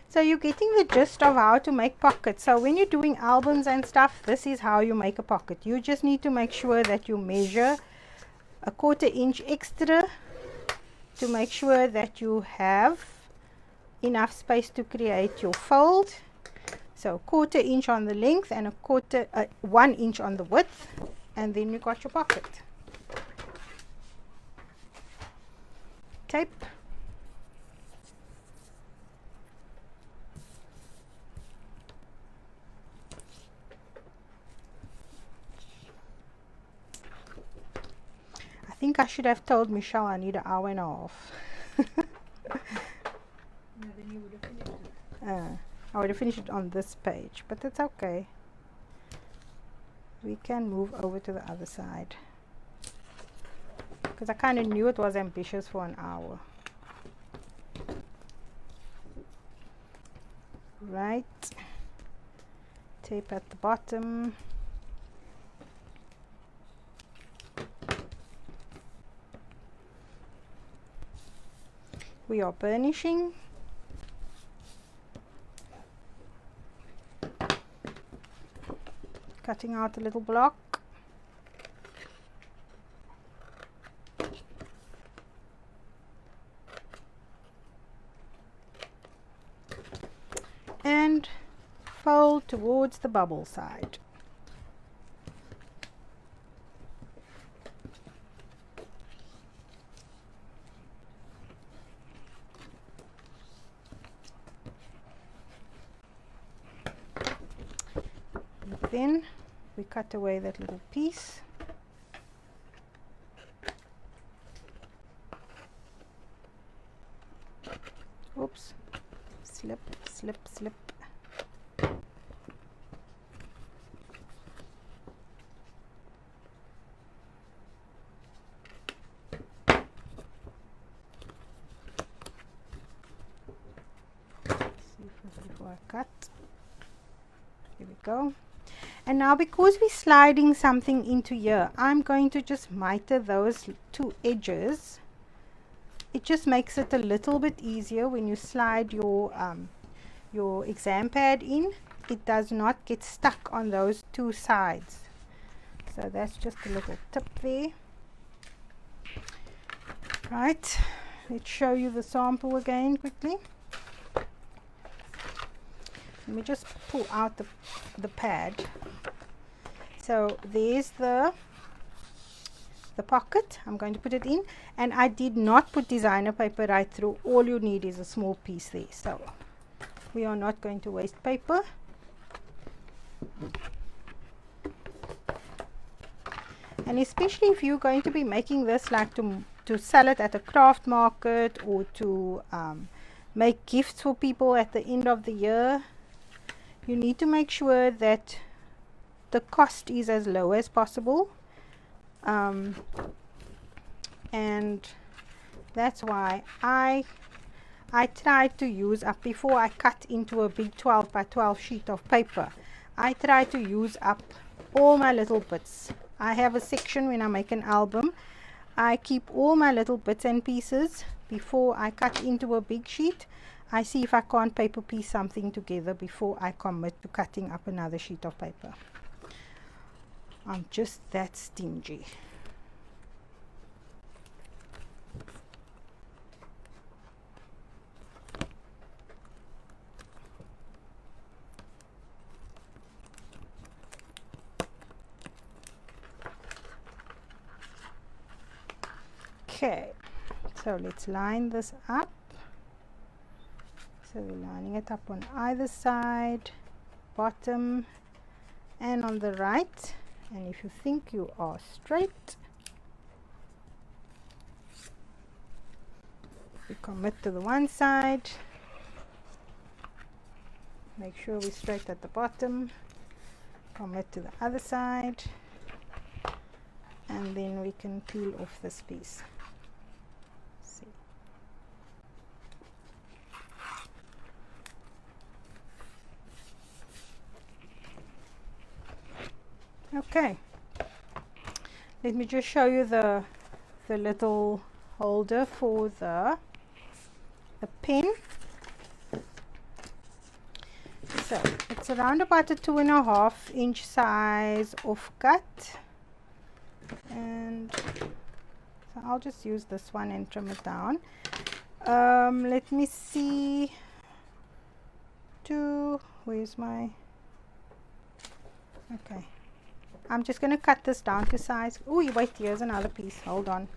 So you're getting the gist of how to make pockets. So when you're doing albums and stuff, this is how you make a pocket. You just need to make sure that you measure a 1/4 inch extra to make sure that you have enough space to create your fold. So 1/4 inch on the length and 1 inch on the width, and then you got your pocket. Tape. I think I should have told Michelle I need an hour and a half. No, then you would have finished it. I would have finished it on this page, but it's okay. We can move over to the other side, because I kind of knew it was ambitious for an hour. Right, tape at the bottom. we are burnishing. Cutting out a little block. And fold towards the bubble side. And then we cut away that little piece. Oops, slip, slip, slip. See first before I cut. Here we go. And now, because we're sliding something into here, I'm going to just miter those two edges. It just makes it a little bit easier when you slide your exam pad in. It does not get stuck on those two sides. So that's just a little tip there. Right, let's show you the sample again quickly. Let me just pull out the pad. So there's the pocket. I'm going to put it in, and I did not put designer paper right through. All you need is a small piece there, so we are not going to waste paper. And especially if you're going to be making this like to sell it at a craft market, or to make gifts for people at the end of the year, you need to make sure that the cost is as low as possible. And that's why I try to use up, before I cut into a big 12 by 12 sheet of paper, I try to use up all my little bits. I have a section when I make an album. I keep all my little bits and pieces before I cut into a big sheet. I see if I can't paper piece something together before I commit to cutting up another sheet of paper. I'm just that stingy. Okay, so let's line this up. So we're lining it up on either side, bottom and on the right. And if you think you are straight, we commit to the one side, make sure we're straight at the bottom, commit to the other side, and then we can peel off this piece. See. Okay, let me just show you the little holder for the pen. So it's around about a 2.5 inch size offcut, and so I'll just use this one and trim it down. Let me see, where's my, okay, I'm just going to cut this down to size. Oh, wait, here's another piece. Hold on.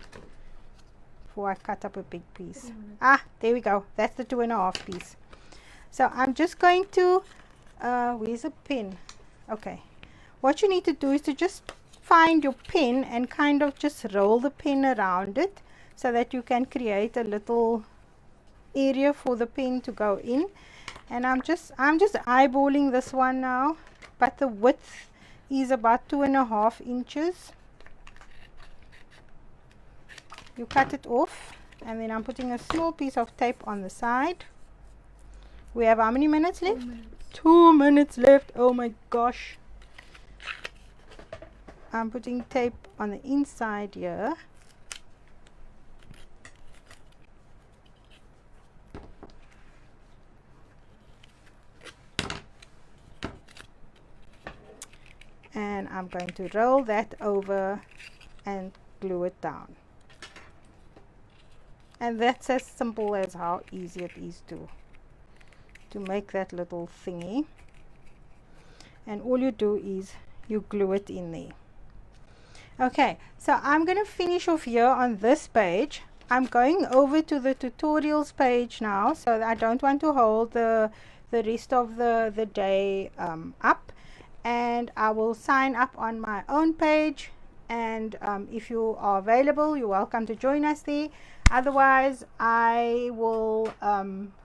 Before I cut up a big piece. Ah, there we go. That's the 2.5 piece. So I'm just going to, where's a pen? Okay. What you need to do is to just find your pen and kind of just roll the pen around it so that you can create a little area for the pen to go in. And I'm just eyeballing this one now, but the width is about 2.5 inches. You cut it off, and then I'm putting a small piece of tape on the side. We have how many minutes left? 2 minutes. 2 minutes left. Oh my gosh. I'm putting tape on the inside here. and I'm going to roll that over and glue it down. And that's as simple as how easy it is to make that little thingy. And all you do is you glue it in there. Okay, so I'm going to finish off here on this page. I'm going over to the tutorials page now, so I don't want to hold the rest of the day up, and I will sign up on my own page, and if you are available, you're welcome to join us there. Otherwise, I will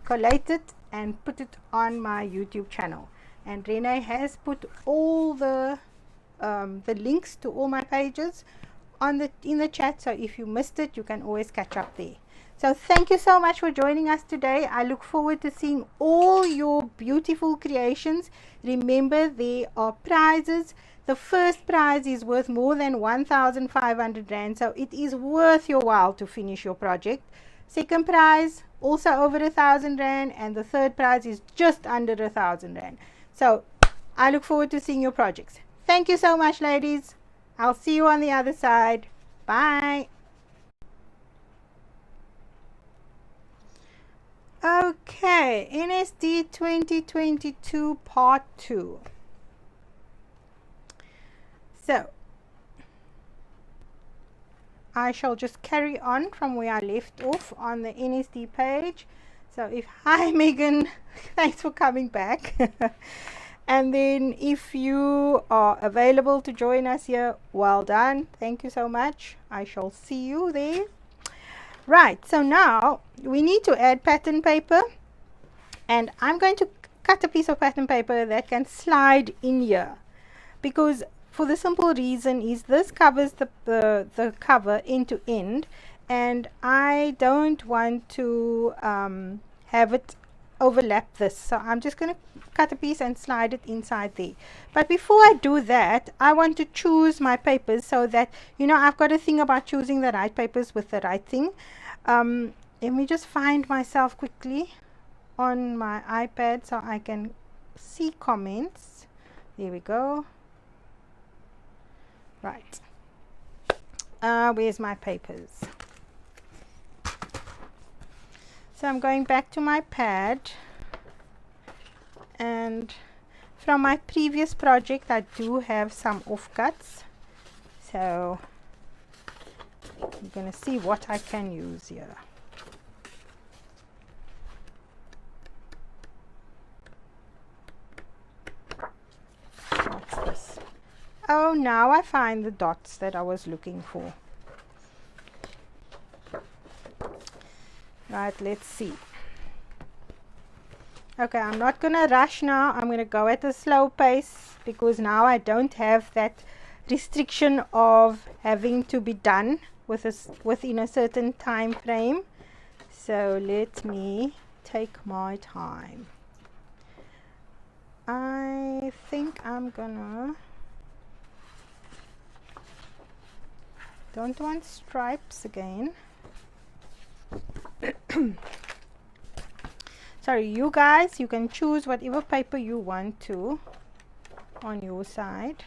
collate it and put it on my YouTube channel. And Renee has put all the links to all my pages in the chat, so if you missed it, you can always catch up there. So thank you so much for joining us today. I look forward to seeing all your beautiful creations. Remember, there are prizes. The first prize is worth more than 1,500 Rand, so it is worth your while to finish your project. Second prize, also over 1,000 Rand, and the third prize is just under 1,000 Rand. So I look forward to seeing your projects. Thank you so much, ladies. I'll see you on the other side. Bye. Okay, NSD 2022 Part 2. So, I shall just carry on from where I left off on the NSD page. So, hi Megan, thanks for coming back. And then if you are available to join us here, well done. Thank you so much. I shall see you there. Right, so now we need to add pattern paper, and I'm going to cut a piece of pattern paper that can slide in here, because for the simple reason is this covers the cover end to end, and I don't want to have it overlap this. So I'm just going to cut a piece and slide it inside there. But before I do that, I want to choose my papers so that, you know, I've got a thing about choosing the right papers with the right thing. Let me just find myself quickly on my iPad so I can see comments. There we go. Right. Where's my papers? So I'm going back to my pad, and from my previous project I do have some offcuts, so I'm going to see what I can use here. What's this? Oh, now I find the dots that I was looking for. Right, let's see. Okay, I'm not going to rush now. I'm going to go at a slow pace, because now I don't have that restriction of having to be done within a certain time frame. So let me take my time. I think I'm gonna, don't want stripes again. Sorry, you guys, you can choose whatever paper you want to on your side.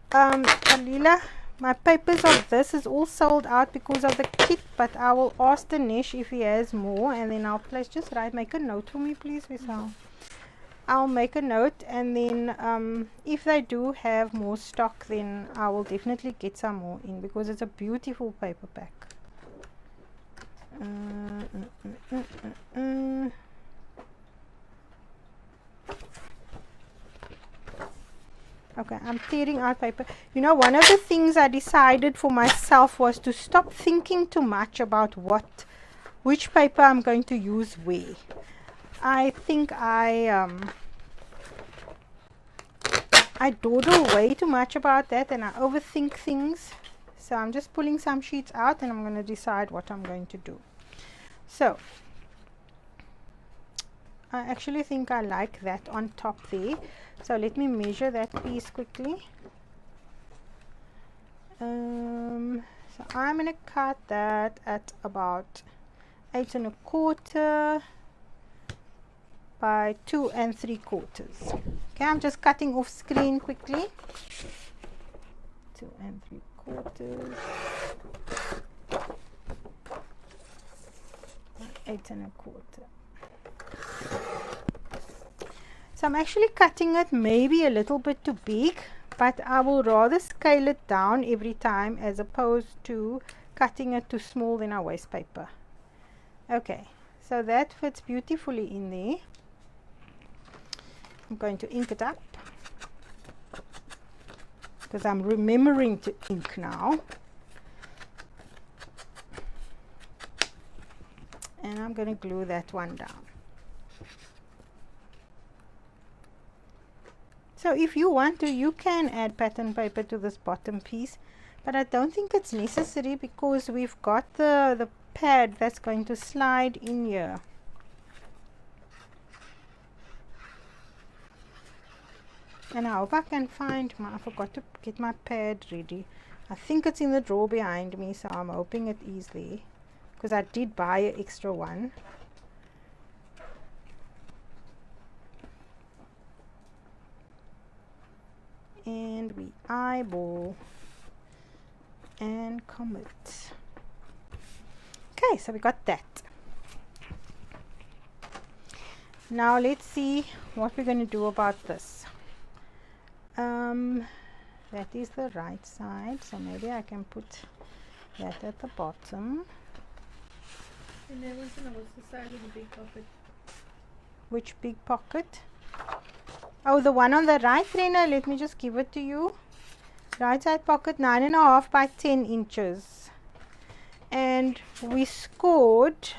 Alila, my papers of this is all sold out because of the kit, but I will ask Dinesh if he has more, and then I'll place, just make a note for me please, Vishal. I'll make a note, and then if they do have more stock, then I will definitely get some more in, because it's a beautiful paper pack. Okay, I'm tearing out paper. You know, one of the things I decided for myself was to stop thinking too much about which paper I'm going to use where. I think I dawdle way too much about that, and I overthink things. So I'm just pulling some sheets out, and I'm going to decide what I'm going to do. So I actually think I like that on top there. So let me measure that piece quickly. So I'm going to cut that at about 8 1/4 by 2 3/4. Okay, I'm just cutting off screen quickly. 2 3/4, 8 1/4. So I'm actually cutting it maybe a little bit too big, but I will rather scale it down every time as opposed to cutting it too small, then I waste paper. Okay, so that fits beautifully in there. I'm going to ink it up because I'm remembering to ink now. And I'm going to glue that one down. So if you want to, you can add pattern paper to this bottom piece, but I don't think it's necessary because we've got the pad that's going to slide in here. And I hope I can find I forgot to get my pad ready. I think it's in the drawer behind me, so I'm hoping it is there, because I did buy an extra one. And we eyeball and commit. Okay, so we got that. Now let's see what we're going to do about this. That is the right side, so maybe I can put that at the bottom. And then what's the side of the big pocket? Which big pocket? Oh, the one on the right, Rena. Let me just give it to you. Right side pocket, 9.5 by 10 inches. And we scored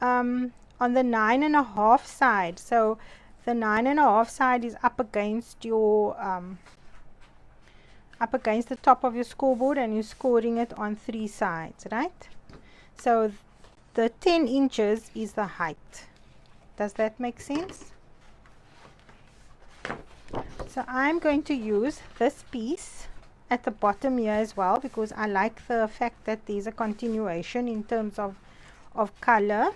on the 9.5 side. So the 9.5 side is up against your up against the top of your scoreboard, and you're scoring it on 3 sides, right? So the 10 inches is the height. Does that make sense? So I'm going to use this piece at the bottom here as well, because I like the fact that there's a continuation in terms of color.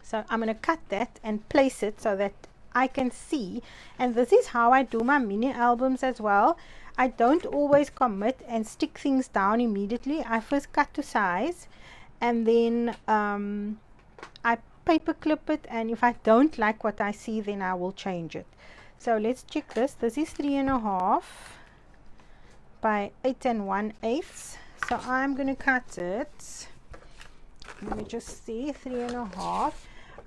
So I'm going to cut that and place it so that I can see. And this is how I do my mini albums as well. I don't always commit and stick things down immediately. I first cut to size, and then I paper clip it, and if I don't like what I see, then I will change it. So let's check this. This is 3.5 by 8 1/8. So I'm going to cut it. Let me just see, 3.5.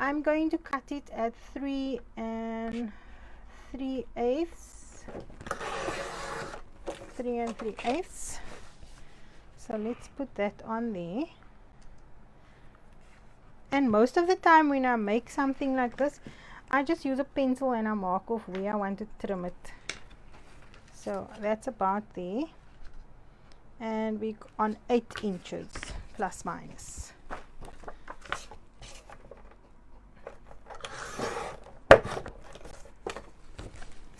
I'm going to cut it at 3 3/8. 3 3/8. So let's put that on there. And most of the time when I make something like this, I just use a pencil and I mark off where I want to trim it. So that's about there. And we're on 8 inches plus minus.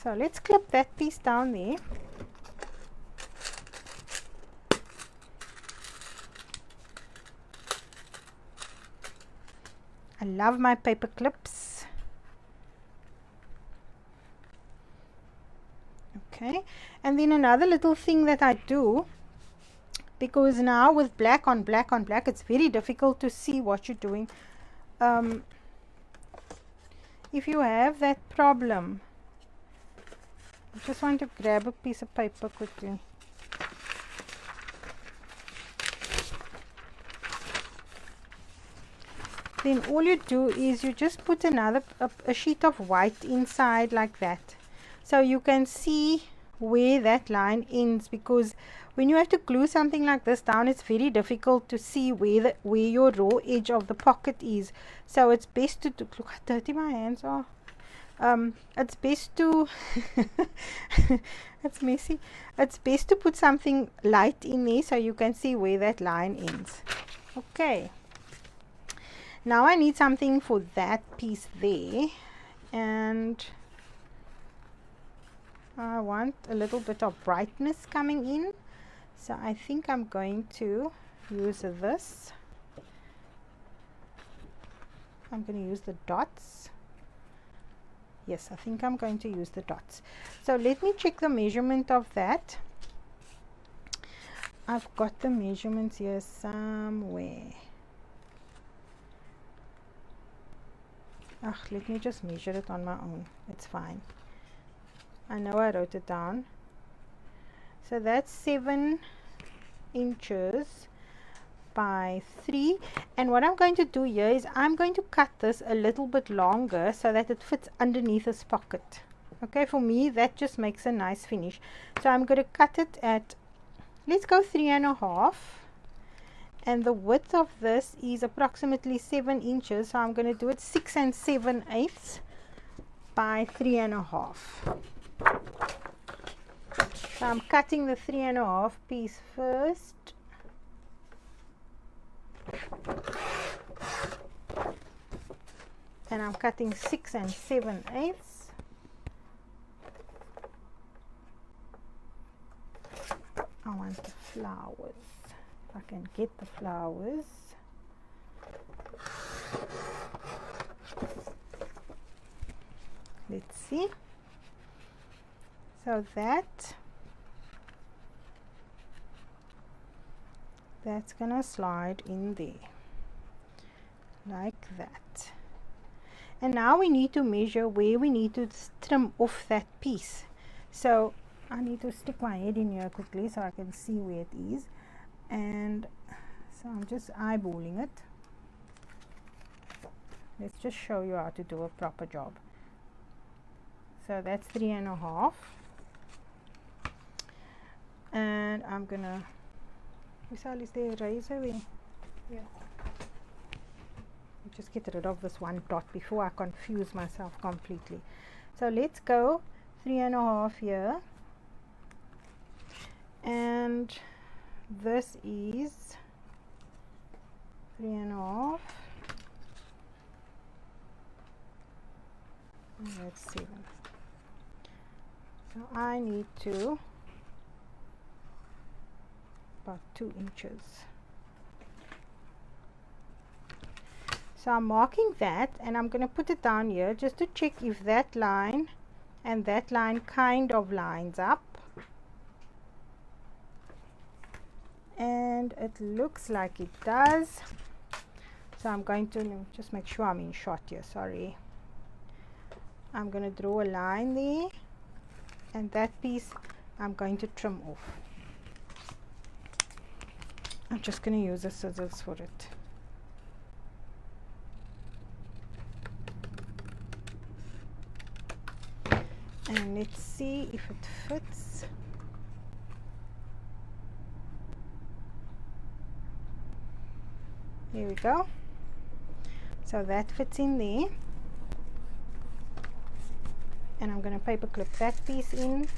So let's clip that piece down there. I love my paper clips. Okay, and then another little thing that I do, because now with black on black on black, it's very difficult to see what you're doing. If you have that problem, I just want to grab a piece of paper quickly. Then all you do is you just put a sheet of white inside like that, so you can see where that line ends, because when you have to glue something like this down, it's very difficult to see where your raw edge of the pocket is. So it's best to do, look how dirty my hands are. It's best to it's messy. It's best to put something light in there so you can see where that line ends. Okay, now I need something for that piece there, and I want a little bit of brightness coming in, so I think I'm going to use this. I'm going to use the dots. Yes, I think I'm going to use the dots. So let me check the measurement of that. I've got the measurements here somewhere. Let me just measure it on my own. It's fine. I know I wrote it down. So that's 7 inches by 3. And what I'm going to do here is I'm going to cut this a little bit longer so that it fits underneath this pocket. Okay, for me that just makes a nice finish. So I'm going to cut it at, let's go 3.5, and the width of this is approximately 7 inches, so I'm going to do it 6 7/8 by 3.5. So I'm cutting the 3.5 piece first. And I'm cutting 6 7/8. I want the flowers. If I can get the flowers. Let's see. So that's gonna slide in there like that. And now we need to measure where we need to trim off that piece. So I need to stick my head in here quickly so I can see where it is. And so I'm just eyeballing it. Let's just show you how to do a proper job. So that's 3.5. And I'm gonna, Vishal, is there a razor there? Yeah. Just get rid of this one dot before I confuse myself completely. So let's go 3.5 here, and this is 3.5, and that's 7. So I need to about 2 inches. So I'm marking that, and I'm going to put it down here just to check if that line and that line kind of lines up. And it looks like it does. So I'm going to just make sure I'm in shot here, sorry. I'm going to draw a line there, and that piece I'm going to trim off. I'm just going to use the scissors for it. And let's see if it fits. Here we go. So that fits in there. And I'm going to paper clip that piece in.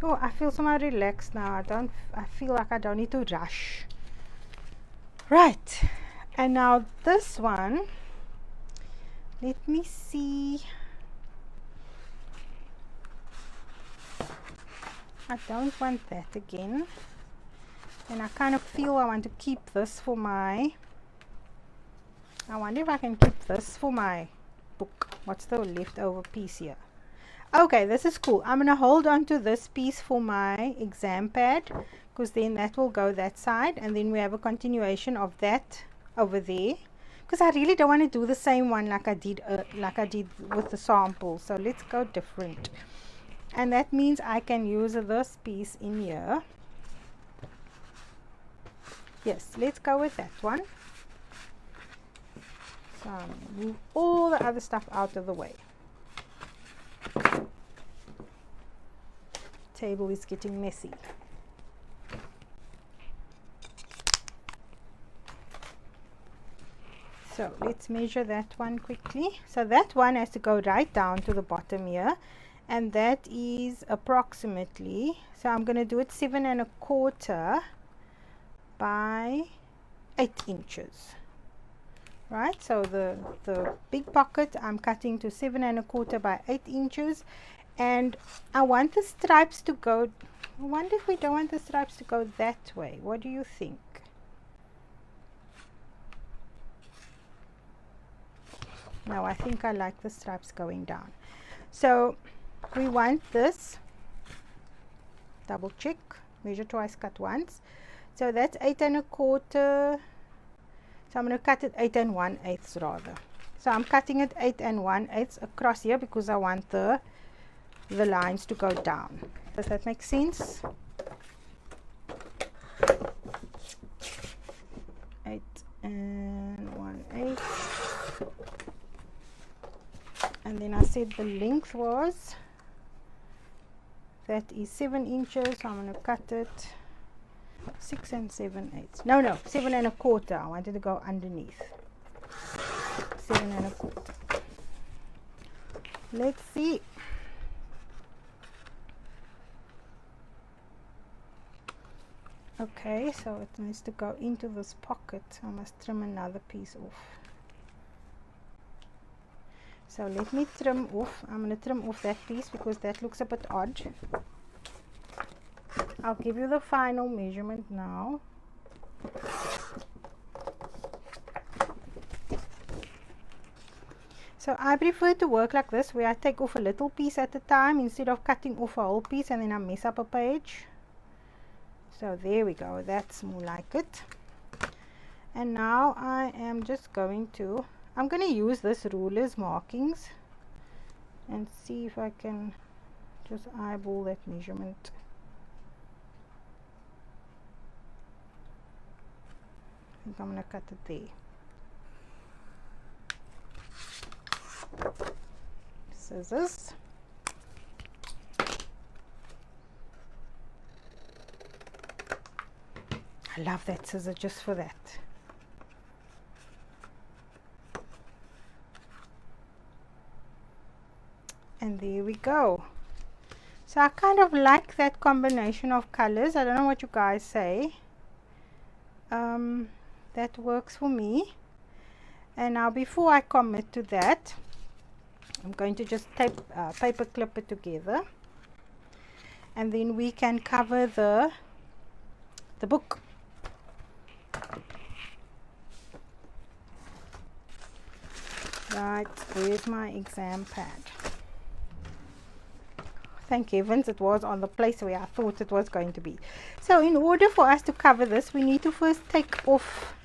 Oh, I feel so much relaxed now. I feel like I don't need to rush. Right. And now this one, let me see. I don't want that again, and I kind of feel I want to keep this for my, I wonder if I can keep this for my book. What's the leftover piece here? Okay, this is cool. I'm going to hold on to this piece for my exam pad, because then that will go that side, and then we have a continuation of that over there, because I really don't want to do the same one like I did with the sample. So let's go different. And that means I can use this piece in here. Yes, let's go with that one. So I'm going to move all the other stuff out of the way. Table is getting messy. So let's measure that one quickly. So that one has to go right down to the bottom here. And that is approximately, so I'm going to do it 7.25 by 8 inches. Right, so the big pocket I'm cutting to 7.25 by 8 inches. And I want the stripes to go, I wonder if we don't want the stripes to go that way. What do you think? No, I think I like the stripes going down. So we want this, double check, measure twice, cut once. So that's 8 1/4. So I'm going to cut it 8 1/8 rather. So I'm cutting it 8 1/8 across here because I want the lines to go down. Does that make sense? 8 1/8. And then I said the length was, that is 7 inches, so I'm going to cut it 6 7/8. No, 7 1/4. I wanted to go underneath. 7 1/4. Let's see. Okay, so it needs to go into this pocket. I must trim another piece off. So let me trim off. I'm going to trim off that piece because that looks a bit odd. I'll give you the final measurement now. So I prefer to work like this, where I take off a little piece at a time instead of cutting off a whole piece and then I mess up a page. So there we go, that's more like it. And now I am just going to, I'm going to use this ruler's markings and see if I can just eyeball that measurement. I think I'm going to cut it there. Scissors. I love that scissor just for that. And there we go. So I kind of like that combination of colors. I don't know what you guys say. That works for me. And now before I commit to that, I'm going to just tape paper clip it together, and then we can cover the book. Right, where's my exam pad? Thank heavens it was on the place where I thought it was going to be. So in order for us to cover this, we need to first take off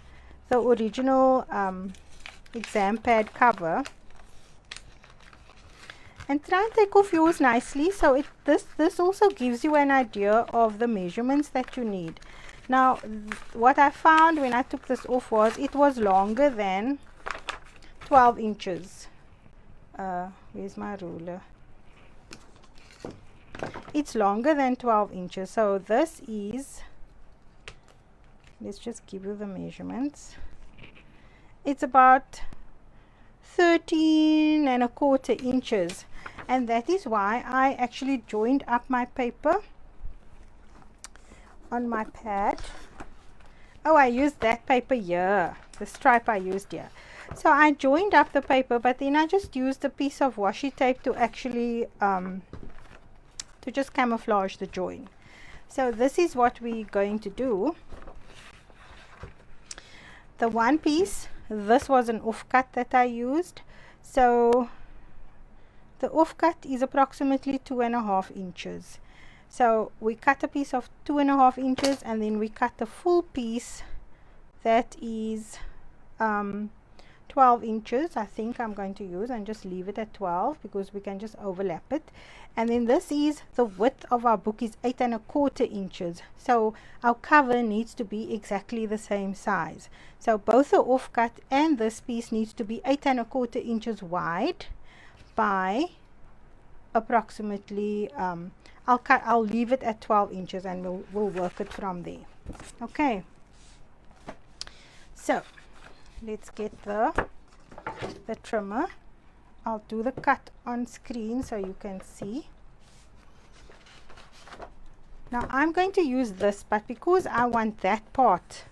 the original exam pad cover, and try and take off yours nicely, so this also gives you an idea of the measurements that you need. Now what I found when I took this off was it was longer than 12 inches. Where's my ruler? It's longer than 12 inches. So this is, let's just give you the measurements. It's about 13 1/4 inches, and that is why I actually joined up my paper on my pad. Oh, I used that paper here, the stripe I used here. So I joined up the paper, but then I just used a piece of washi tape to actually to just camouflage the join. So this is what we're going to do. The one piece, this was an offcut that I used. So the offcut is approximately 2.5 inches. So we cut a piece of 2.5 inches, and then we cut the full piece that is 12 inches. I think I'm going to use and just leave it at 12 because we can just overlap it. And then this is the width of our book is 8 1/4 inches. So our cover needs to be exactly the same size. So both the offcut and this piece needs to be 8 1/4 inches wide by approximately I'll leave it at 12 inches and we'll work it from there. Okay, so let's get the trimmer. I'll do the cut on screen so you can see. Now I'm going to use this, but because I want that part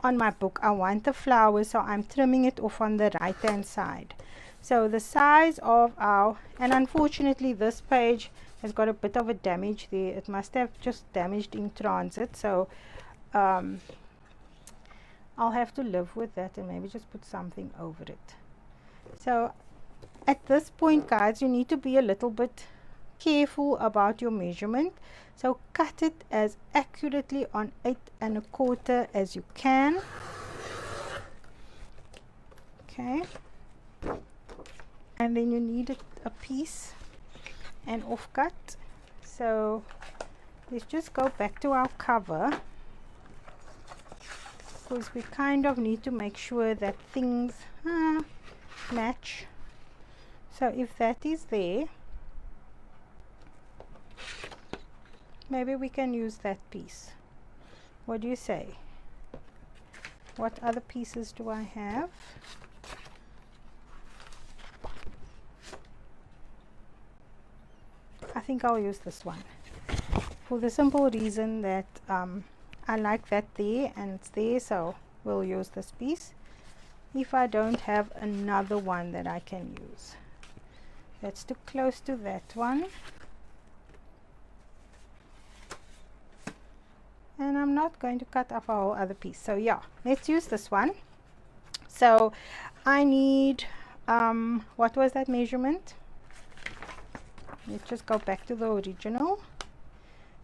on my book, I want the flowers, so I'm trimming it off on the right hand side. So the size of our, and unfortunately this page has got a bit of a damage there. It must have just damaged in transit, so I'll have to live with that and maybe just put something over it. So at this point, guys, you need to be a little bit careful about your measurement. So cut it as accurately on 8¼ as you can. Okay, and then you need a piece and offcut. So let's just go back to our cover, because we kind of need to make sure that things match. So if that is there, maybe we can use that piece. What do you say? What other pieces do I have? I think I'll use this one, for the simple reason that I like that there and it's there, so we'll use this piece if I don't have another one that I can use. That's too close to that one, and I'm not going to cut off a whole other piece. So yeah, let's use this one. So I need what was that measurement? Let's just go back to the original.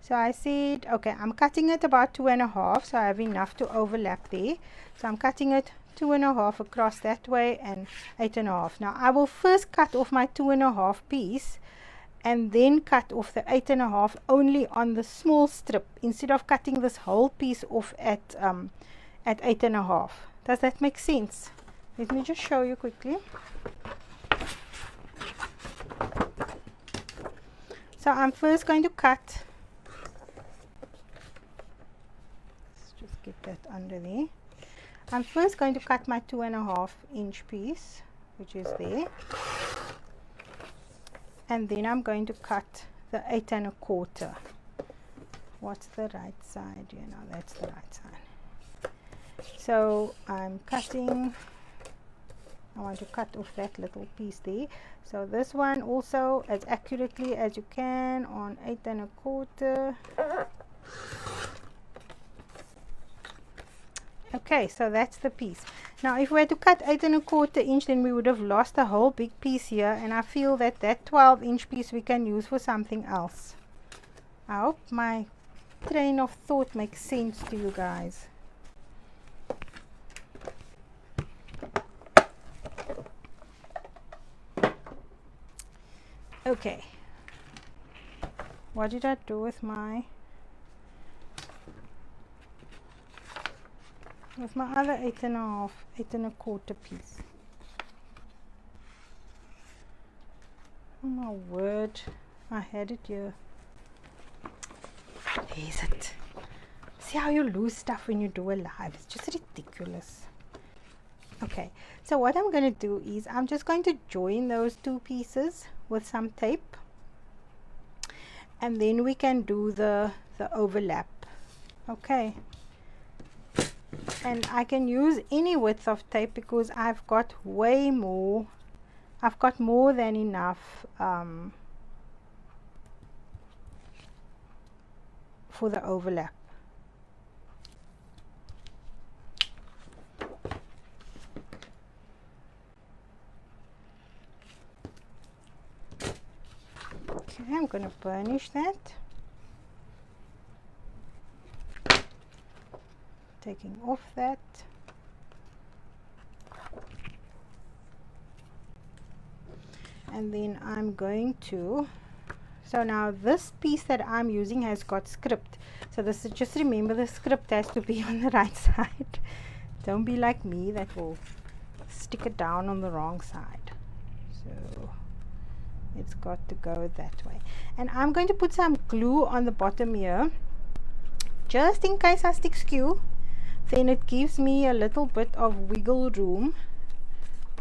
So I said, okay, I'm cutting it about 2½, so I have enough to overlap there. So I'm cutting it 2½ across that way and 8½. Now I will first cut off my 2½ piece and then cut off the 8½ only on the small strip, instead of cutting this whole piece off at 8½. Does that make sense? Let me just show you quickly. So I'm first going to cut, let's just get that under there. I'm first going to cut my 2½-inch piece, which is there, and then I'm going to cut the 8¼ What's the right side? You know, that's the right side. So I'm cutting, I want to cut off that little piece there. So this one also as accurately as you can on 8¼ Okay, so that's the piece. Now if we had to cut 8¼ inch, then we would have lost a whole big piece here, and I feel that that 12-inch piece we can use for something else. I hope my train of thought makes sense to you guys. Okay, what did I do with my other 8¼ piece? Oh my word, I had it here. There's it. See how you lose stuff when you do a live? It's just ridiculous. Okay, so what I'm going to do is I'm just going to join those two pieces with some tape, and then we can do the overlap. Okay, and I can use any width of tape because I've got way more, I've got more than enough for the overlap. Okay, I'm going to burnish that, taking off that. And then I'm going to, so now this piece that I'm using has got script. So this is, just remember, the script has to be on the right side. Don't be like me that will stick it down on the wrong side. So it's got to go that way. And I'm going to put some glue on the bottom here, just in case I stick skew. Then it gives me a little bit of wiggle room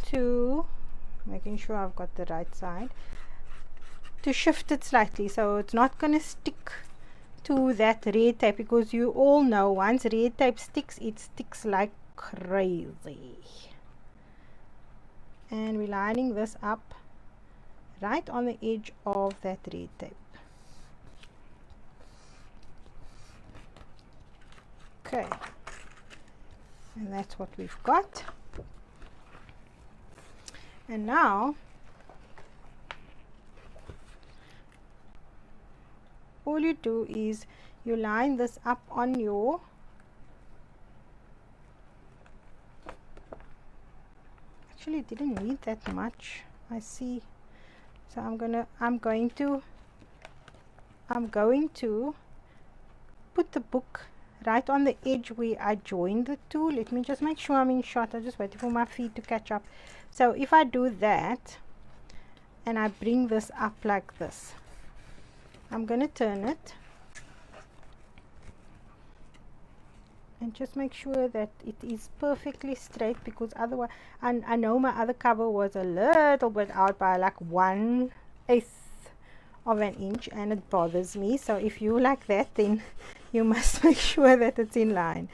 to, making sure I've got the right side, to shift it slightly, so it's not going to stick to that red tape, because you all know once red tape sticks, it sticks like crazy. And we're lining this up right on the edge of that red tape. Okay, and that's what we've got. And now all you do is you line this up on your actually it didn't need that much, I see. So I'm going to put the book right on the edge where I joined the two. Let me just make sure I'm in shot. I'm just waiting for my feet to catch up. So if I do that and I bring this up like this, I'm going to turn it and just make sure that it is perfectly straight, because otherwise I know my other cover was a little bit out by like 1/8 of an inch and it bothers me. So if you like that, then you must make sure that it's in line.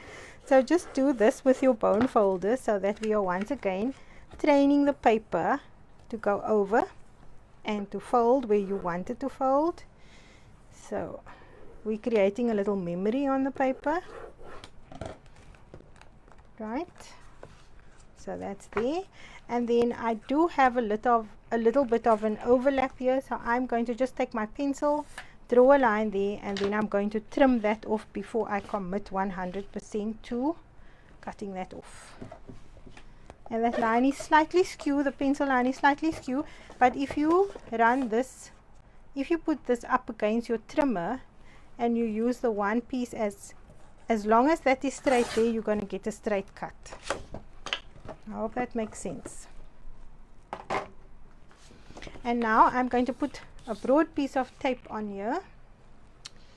So just do this with your bone folder so that we are once again training the paper to go over and to fold where you want it to fold. So we're creating a little memory on the paper, right? So that's there. And then I do have a little bit of an overlap here, so I'm going to just take my pencil, draw a line there, and then I'm going to trim that off before I commit 100% to cutting that off. And that line is slightly skew, the pencil line is slightly skew, but if you run this, if you put this up against your trimmer and you use the one piece, as long as that is straight there, you're going to get a straight cut. I hope that makes sense. And now I'm going to put a broad piece of tape on here.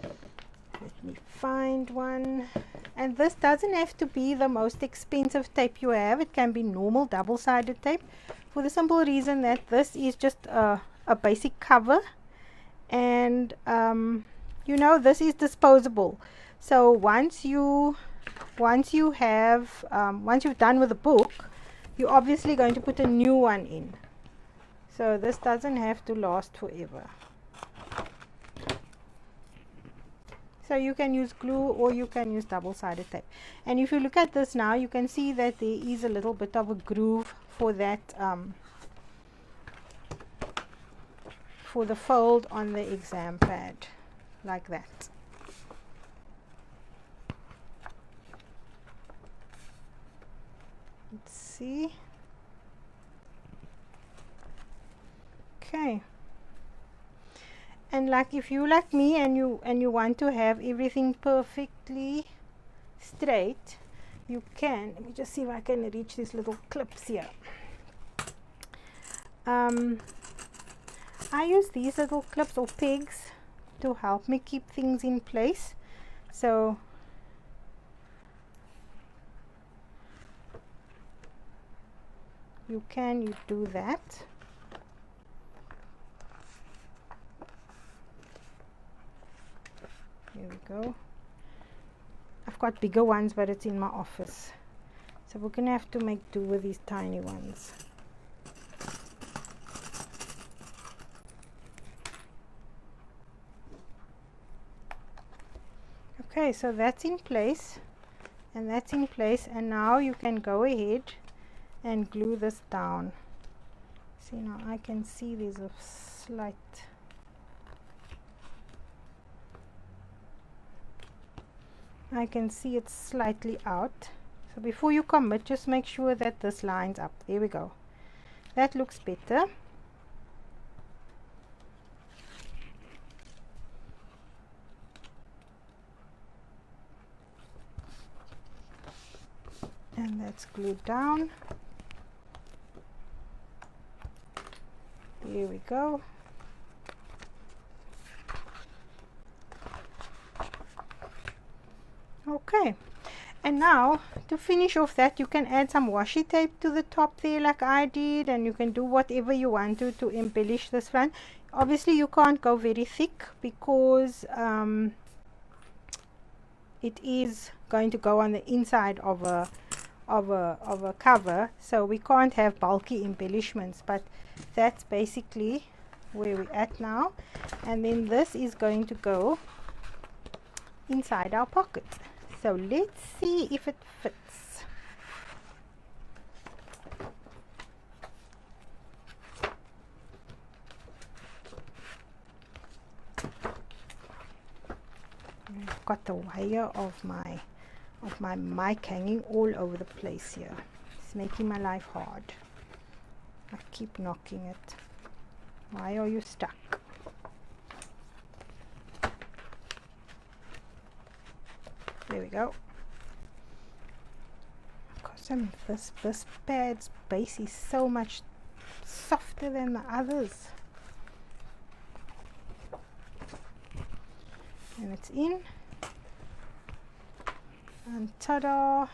Let me find one. And this doesn't have to be the most expensive tape you have. It can be normal double-sided tape, for the simple reason that this is just a basic cover, and you know, this is disposable. So once you've done with the book, you're obviously going to put a new one in. So this doesn't have to last forever. So you can use glue or you can use double-sided tape. And if you look at this now, you can see that there is a little bit of a groove for that, for the fold on the exam pad, like that. Let's see. Okay. And like, if you like me and you want to have everything perfectly straight, you can, let me just see if I can reach these little clips here. I use these little clips or pegs to help me keep things in place. So you do that. Here we go. I've got bigger ones, but it's in my office, so we're gonna have to make do with these tiny ones. Okay, so that's in place, and that's in place, and now you can go ahead and glue this down. See, now I can see there's a slight, I can see it's slightly out. So before you commit, just make sure that this lines up. There we go. That looks better. And that's glued down. Here we go. Okay, and now to finish off that, you can add some washi tape to the top there like I did, and you can do whatever you want to embellish this front. Obviously you can't go very thick because it is going to go on the inside of a cover, so we can't have bulky embellishments, but that's basically where we're at now. And then this is going to go inside our pocket. So let's see if it fits. got the wire of my mic hanging all over the place here. It's making my life hard. I keep knocking it. Why are you stuck? There we go. Because this pad's base is so much softer than the others. And it's in. And ta-da!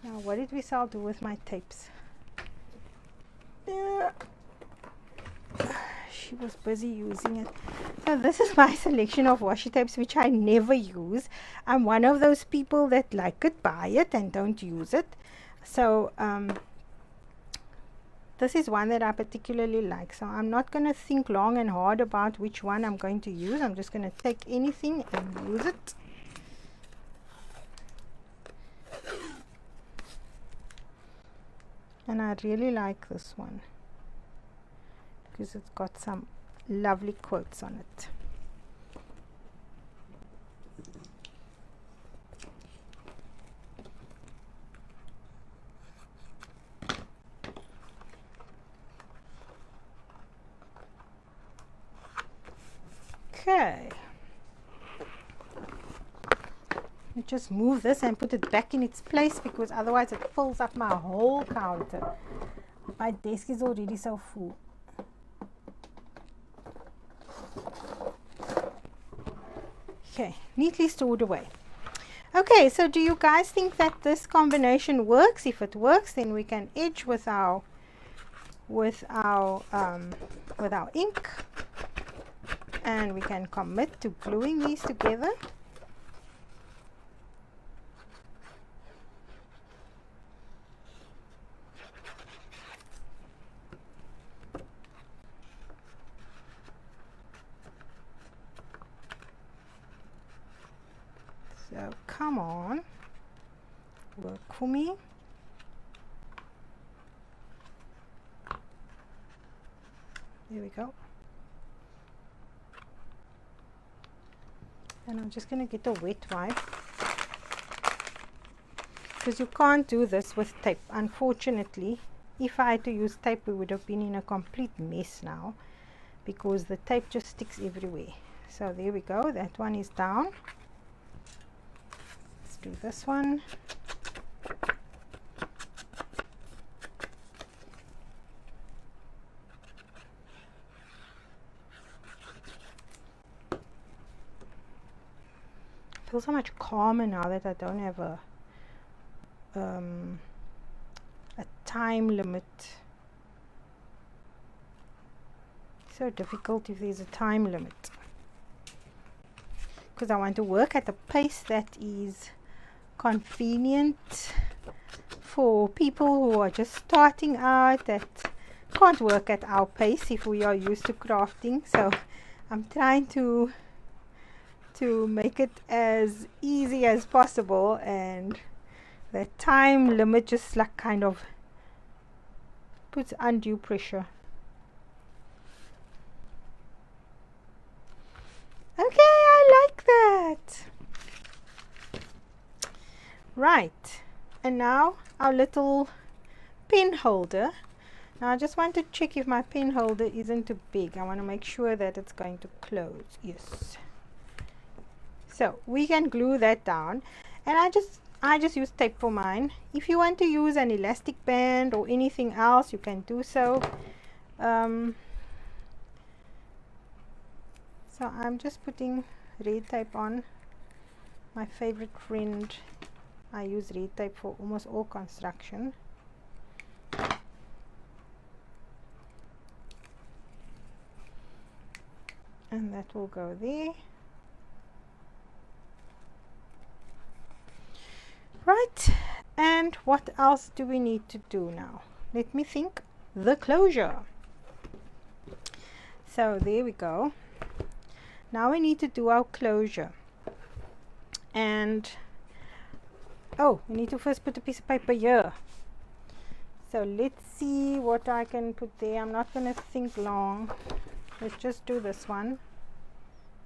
Now what did we start do with my tapes? She was busy using it. So this is my selection of washi tapes, which I never use. I'm one of those people that like it, buy it, and don't use it. So this is one that I particularly like. So I'm not going to think long and hard about which one I'm going to use. I'm just going to take anything and use it. And I really like this one because it's got some lovely quotes on it. Okay. Just move this and put it back in its place because otherwise it fills up my whole counter. My desk is already so full. Okay, neatly stored away. Okay, so do you guys think that this combination works? If it works, then we can edge with our ink, and we can commit to gluing these together. So come on, work for me. There we go. And I'm just going to get a wet wipe because you can't do this with tape. Unfortunately, if I had to use tape, we would have been in a complete mess now because the tape just sticks everywhere. So there we go, that one is down. Let's do this one. I feel so much calmer now that I don't have a time limit. So difficult if there's a time limit, because I want to work at a pace that is convenient for people who are just starting out, that can't work at our pace if we are used to crafting. So I'm trying to make it as easy as possible, and the time limit just like kind of puts undue pressure. Okay, I like that. Right, and now our little pen holder. Now I just want to check if my pen holder isn't too big. I want to make sure that it's going to close. Yes. So we can glue that down, and I just use tape for mine. If you want to use an elastic band or anything else, you can do so. So I'm just putting red tape on. My favorite friend. I use red tape for almost all construction. And that will go there. Right, and what else do we need to do now? Let me think. The closure. So there we go. Now we need to do our closure. And oh, we need to first put a piece of paper here. So let's see what I can put there. I'm not going to think long. Let's just do this one.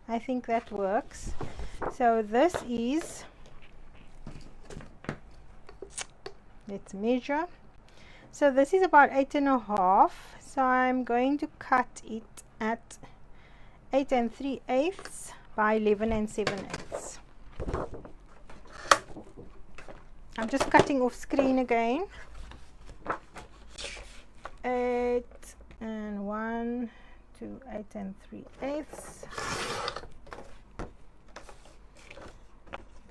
I think that works. So this is, let's measure. So this is about 8.5. So I'm going to cut it at 8 3/8 by 11 7/8. I'm just cutting off screen again. 8 and 1 to 8 3/8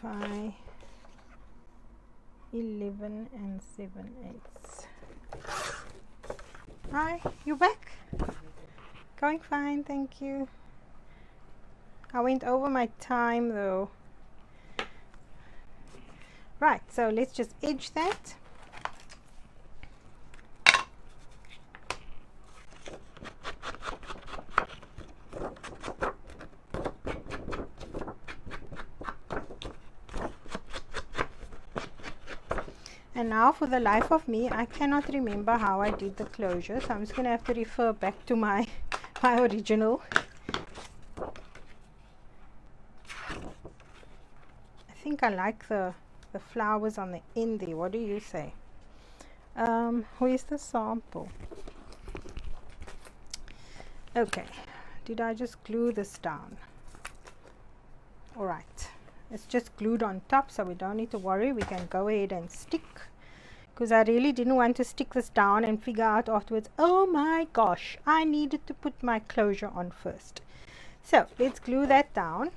by 11 7/8. Hi, you back? Going fine, thank you. I went over my time though. Right, so let's just edge that. And now for the life of me, I cannot remember how I did the closure, so I'm just going to have to refer back to my original. I think I like the flowers on the end there. What do you say? Where's the sample? Okay, did I just glue this down? Alright, it's just glued on top, so we don't need to worry. We can go ahead and stick, because I really didn't want to stick this down and figure out afterwards, oh my gosh, I needed to put my closure on first. So let's glue that down,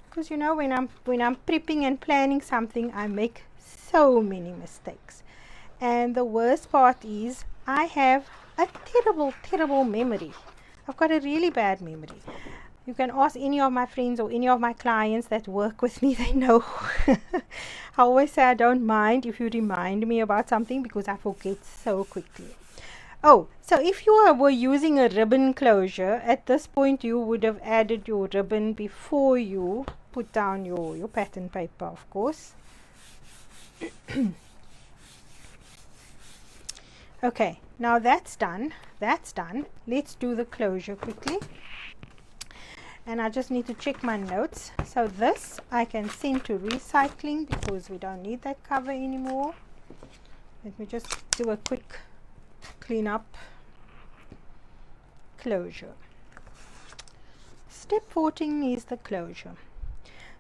because you know, when I'm prepping and planning something, I make so many mistakes. And the worst part is I have a terrible memory. I've got a really bad memory. You can ask any of my friends or any of my clients that work with me, they know. I always say I don't mind if you remind me about something, because I forget so quickly. Oh, so if you were using a ribbon closure, at this point you would have added your ribbon before you put down your pattern paper, of course. Okay, now that's done. Let's do the closure quickly. And I just need to check my notes. So this I can send to recycling, because we don't need that cover anymore. Let me just do a quick clean up. Closure. Step 14 is the closure.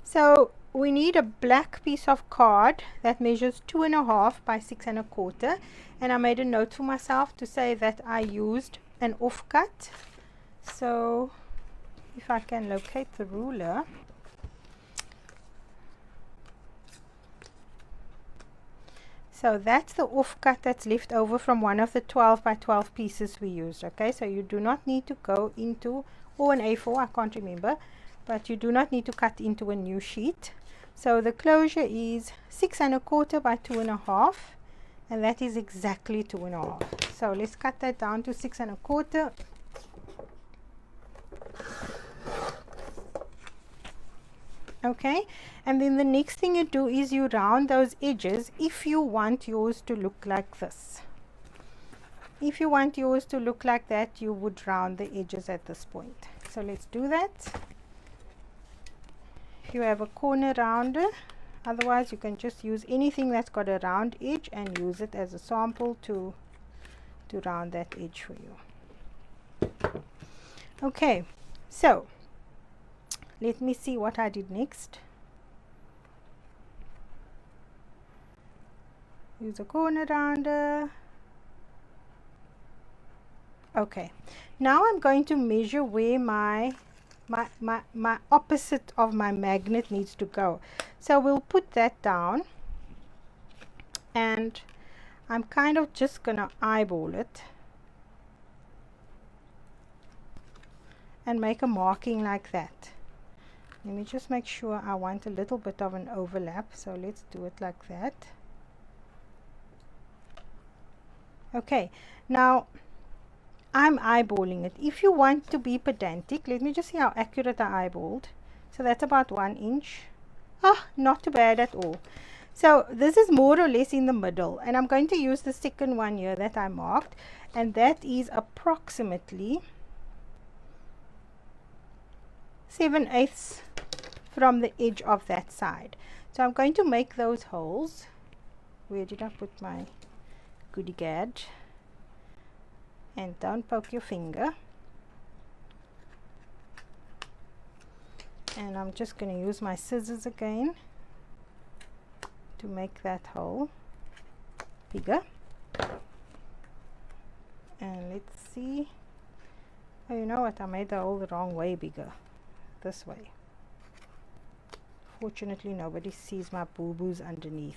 So we need a black piece of card that measures 2.5 by 6 1/4, and I made a note for myself to say that I used an offcut. So if I can locate the ruler, so that's the offcut that's left over from one of the 12 by 12 pieces we used. Okay, so you do not need to go into, or an A4, I can't remember, but you do not need to cut into a new sheet. So the closure is 6 1/4 by 2.5, and that is exactly 2.5. So let's cut that down to 6 1/4. Okay, and then the next thing you do is you round those edges if you want yours to look like this. If you want yours to look like that, you would round the edges at this point. So let's do that. If you have a corner rounder, otherwise you can just use anything that's got a round edge and use it as a sample to round that edge for you. Okay, so let me see what I did next. Use a corner rounder. Okay, now I'm going to measure where my opposite of my magnet needs to go. So we'll put that down, and I'm kind of just gonna eyeball it and make a marking like that. Let me just make sure I want a little bit of an overlap, so let's do it like that. Okay, now I'm eyeballing it. If you want to be pedantic, let me just see how accurate I eyeballed. So that's about 1 inch. Ah, not too bad at all. So this is more or less in the middle, and I'm going to use the second one here that I marked, and that is approximately 7/8 from the edge of that side. So I'm going to make those holes. Where did I put my goody gad? And don't poke your finger. And I'm just going to use my scissors again to make that hole bigger. And let's see. Oh, you know what? I made the hole the wrong way bigger. This way. Fortunately, nobody sees my boo-boos underneath.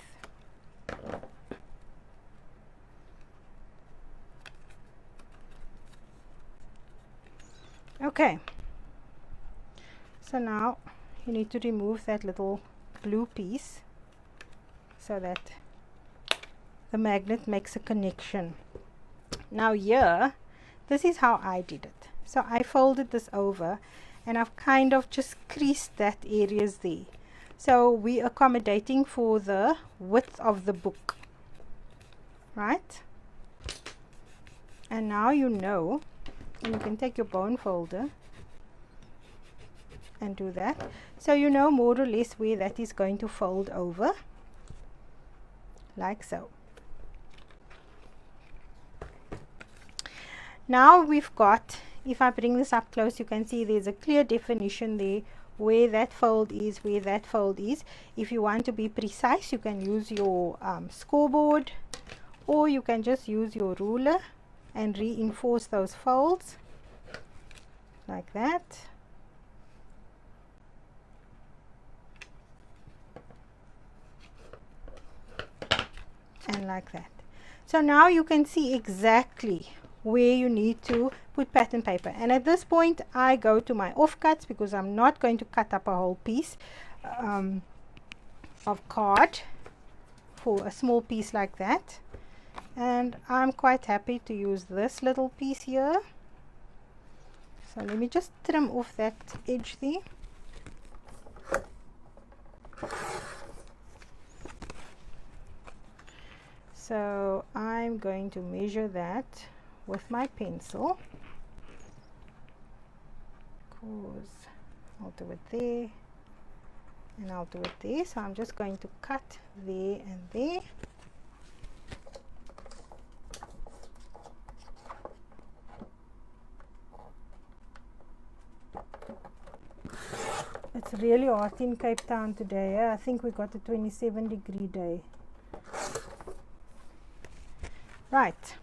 Okay. So now you need to remove that little blue piece so that the magnet makes a connection. Now here, this is how I did it. So I folded this over and I've kind of just creased that areas there. So we're accommodating for the width of the book, right? And now you know, and you can take your bone folder and do that. So you know more or less where that is going to fold over, like so. Now we've got, if I bring this up close, you can see there's a clear definition there where that fold is, where that fold is. If you want to be precise, you can use your scoreboard, or you can just use your ruler and reinforce those folds like that. And like that. So now you can see exactly where you need to put pattern paper. And at this point I go to my offcuts because I'm not going to cut up a whole piece of card for a small piece like that. And I'm quite happy to use this little piece here. So let me just trim off that edge there. So I'm going to measure that with my pencil. Cause I'll do it there and I'll do it there. So I'm just going to cut there and there. It's really hot in Cape Town today. I think we got a 27-degree day. Right,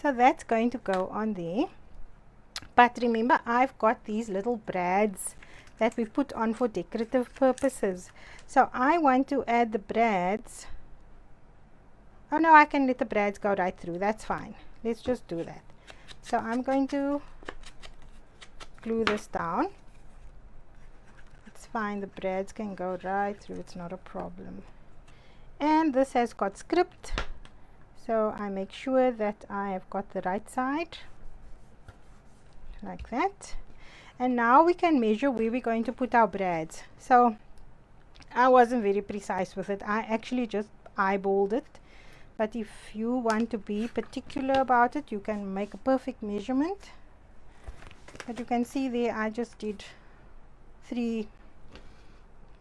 so that's going to go on there. But remember, I've got these little brads that we put on for decorative purposes. So I want to add the brads. Oh no, I can let the brads go right through. That's fine. Let's just do that. So I'm going to glue this down. It's fine. The brads can go right through. It's not a problem. And this has got script. So I make sure that I have got the right side, like that. And now we can measure where we're going to put our brads. So I wasn't very precise with it. I actually just eyeballed it. But if you want to be particular about it, you can make a perfect measurement. But you can see there I just did 3.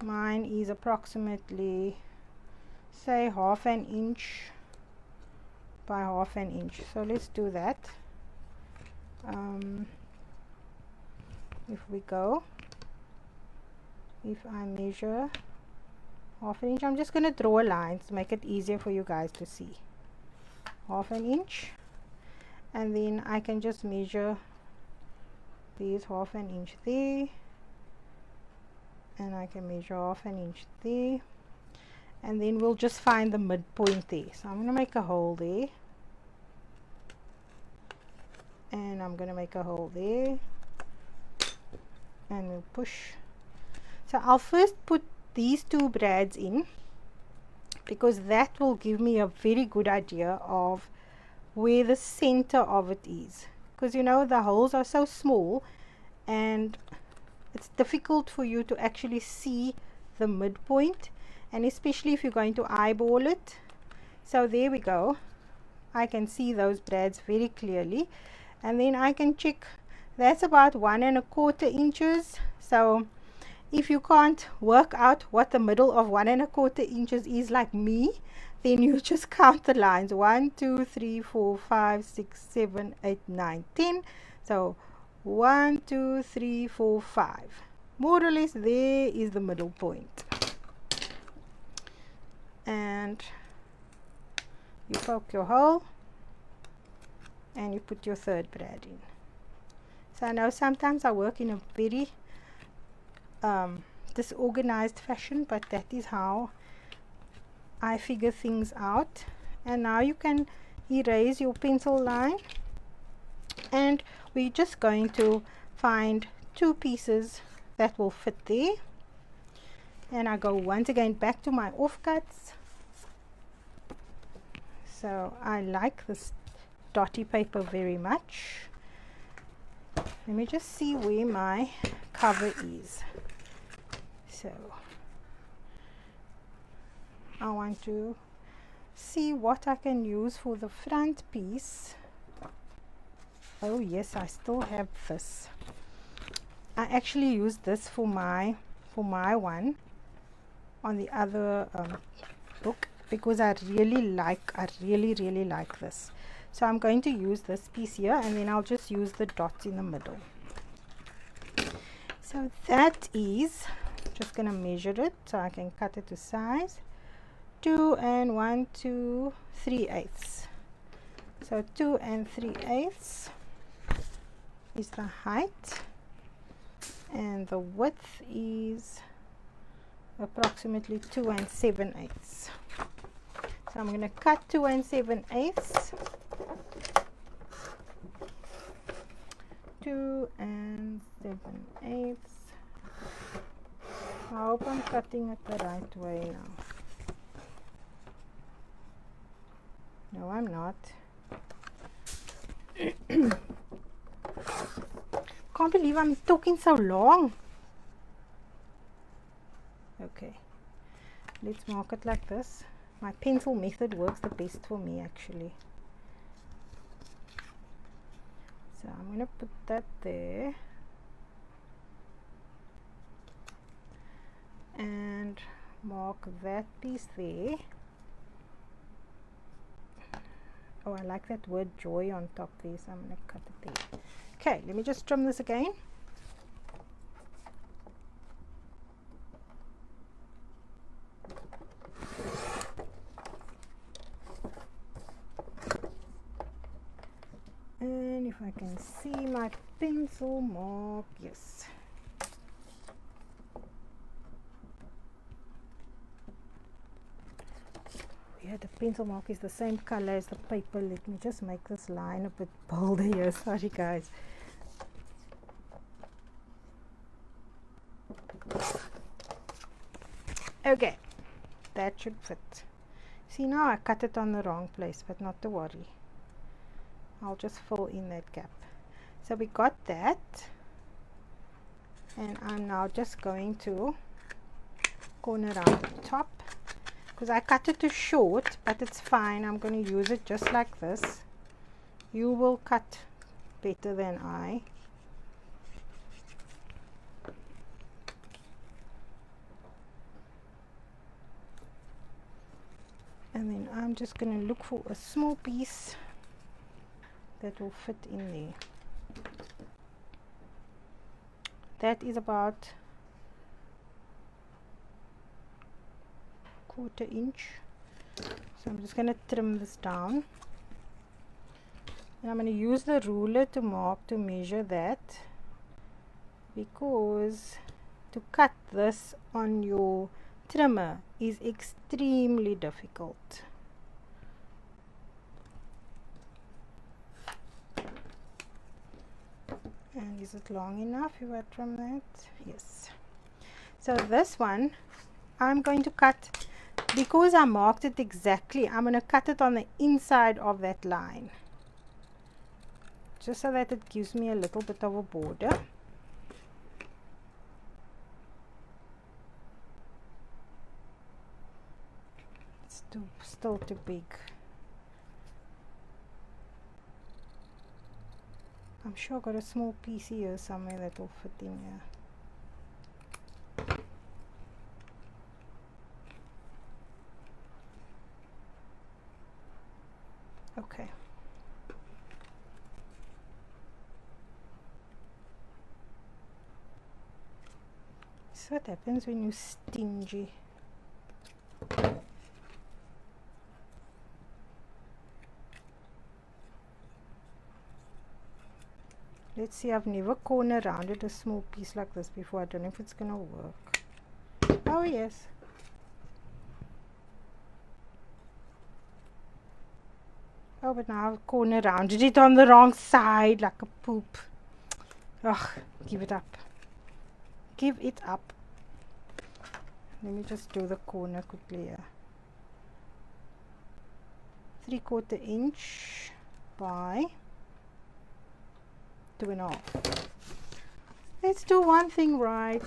Mine is approximately, say, 1/2 inch by 1/2 inch. So let's do that. If we go, if I measure 1/2 inch, I'm just going to draw a line to make it easier for you guys to see. 1/2 inch, and then I can just measure these 1/2 inch there, and I can measure 1/2 inch there, and then we'll just find the midpoint there. So I'm going to make a hole there, and I'm going to make a hole there, and we'll push. So I'll first put these 2 brads in, because that will give me a very good idea of where the center of it is, because you know the holes are so small and it's difficult for you to actually see the midpoint, and especially if you're going to eyeball it. So there we go. I can see those brads very clearly, and then I can check that's about 1¼ inches. So if you can't work out what the middle of 1¼ inches is like me, then you just count the lines: 1, 2, 3, 4, 5, 6, 7, 8, 9, 10. So 1, 2, 3, 4, 5. More or less there is the middle point. And you poke your hole and you put your third brad in. So I know sometimes I work in a very disorganized fashion, but that is how I figure things out. And now you can erase your pencil line, and we're just going to find 2 pieces that will fit there. And I go once again back to my offcuts. So I like this dotty paper very much. Let me just see where my cover is. So I want to see what I can use for the front piece. Oh yes, I still have this. I actually used this for my one on the other book, because I really like this. So I'm going to use this piece here, and then I'll just use the dots in the middle. So that is, just gonna measure it so I can cut it to size. 2 and 1, 2, 3/8. So 2 and 3/8 is the height, and the width is approximately 2 and 7/8. So I'm going to cut 2 and 7/8. 2 and 7/8. I hope I'm cutting it the right way now. No, I'm not. Can't believe I'm talking so long. Okay, let's mark it like this. My pencil method works the best for me actually. So I'm going to put that there and mark that piece there. Oh, I like that word joy on top there, so I'm going to cut it there. Okay, let me just trim this again. And if I can see my pencil mark, yes. Yeah, the pencil mark is the same color as the paper. Let me just make this line a bit bolder here. Sorry guys. Okay, that should fit. See, now I cut it on the wrong place, but not to worry. I'll just fill in that gap. So we got that, and I'm now just going to corner around the top, because I cut it too short, but it's fine. I'm going to use it just like this. You will cut better than I. And then I'm just going to look for a small piece that will fit in there. That is about 1/4 inch. So I'm just going to trim this down, and I'm going to use the ruler to mark, to measure that, because to cut this on your trimmer is extremely difficult. And is it long enough if I trim that? Yes. So this one I'm going to cut, because I marked it exactly, I'm going to cut it on the inside of that line, just so that it gives me a little bit of a border. It's still too big. I'm sure I got a small piece here somewhere that will fit in here. Okay. So what happens when you're stingy? Let's see, I've never corner rounded a small piece like this before. I don't know if it's gonna work. Oh yes. Oh, but now I've corner rounded it on the wrong side like a poop. Ugh, give it up. Give it up. Let me just do the corner quickly here. 3/4 inch by 2.5. Let's do one thing right.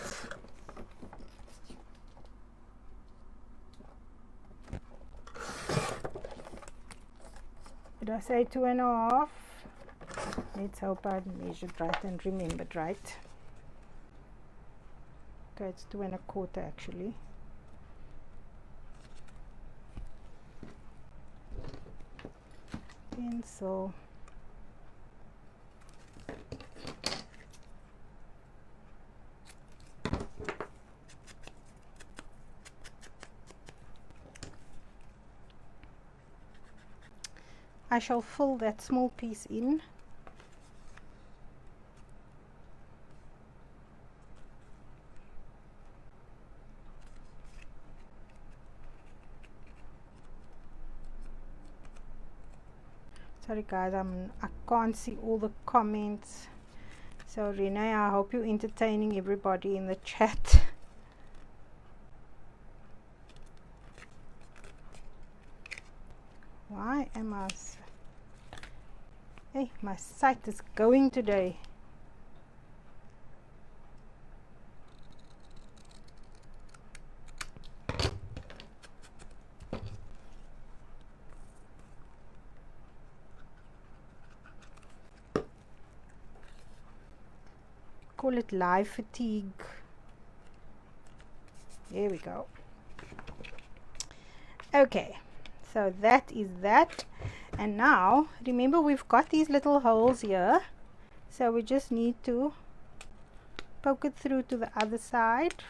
Did I say 2.5? Let's hope I measured right and remembered right. Okay, it's 2.25 actually. Pencil. I shall fill that small piece in. Sorry guys, I can't see all the comments. So Renee, I hope you're entertaining everybody in the chat. Why am I hey, my site is going today. Call it live fatigue. There we go. Okay, so that is that. And now remember, we've got these little holes here, so we just need to poke it through to the other side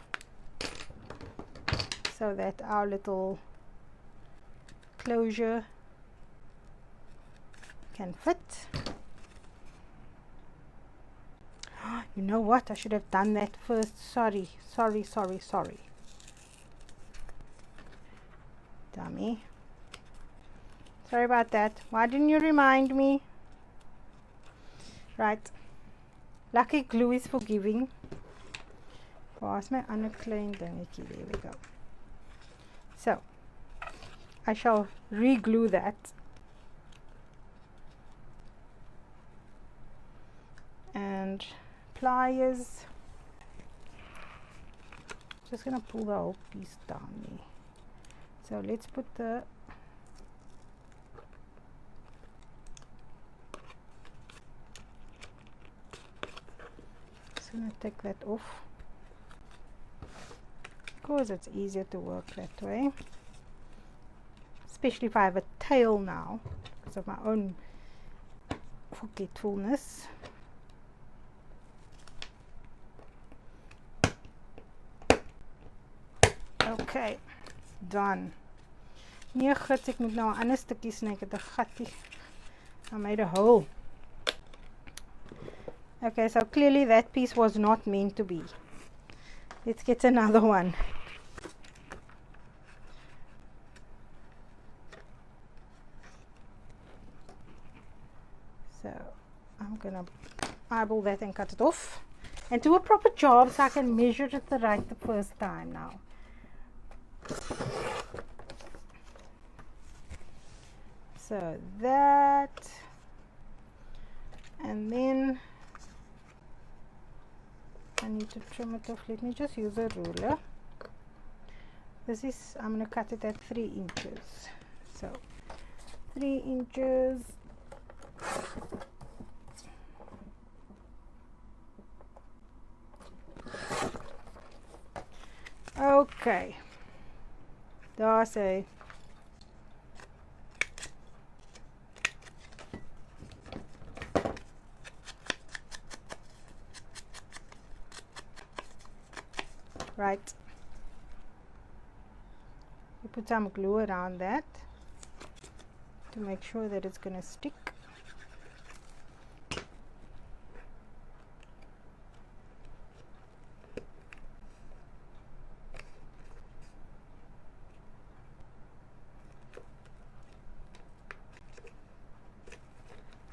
so that our little closure can fit. You know what, I should have done that first. Sorry. Dummy. Sorry about that. Why didn't you remind me? Right. Lucky glue is forgiving. Where's my unclean dingetjie? There we go. So, I shall re-glue that. And pliers. Just gonna pull the whole piece down there. So let's put the just gonna take that off because it's easier to work that way, especially if I have a tail now because of my own forgetfulness. Okay, done. Nee, gut, ek moet nou 'n ander stukkie sny. Ek het 'n gatjie. I made a hole. Okay, so clearly that piece was not meant to be. Let's get another one. So I'm gonna eyeball that and cut it off and do a proper job so I can measure it right the first time now. So that, and then I need to trim it off. Let me just use a ruler. This is, I'm going to cut it at 3 inches. So 3 inches. Okay, daar's hy. Right. You put some glue around that to make sure that it's going to stick.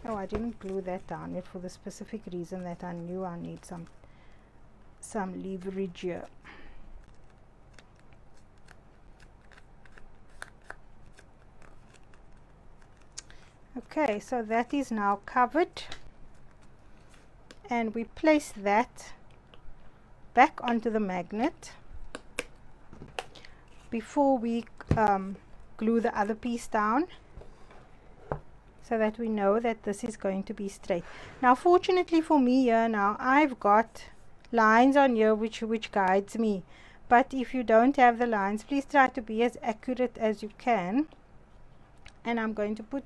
Oh, I didn't glue that down yet for the specific reason that I knew I need some leverage here. Okay, so that is now covered, and we place that back onto the magnet before we glue the other piece down, so that we know that this is going to be straight. Now fortunately for me here, now I've got lines on here which guides me, but if you don't have the lines, please try to be as accurate as you can. And I'm going to put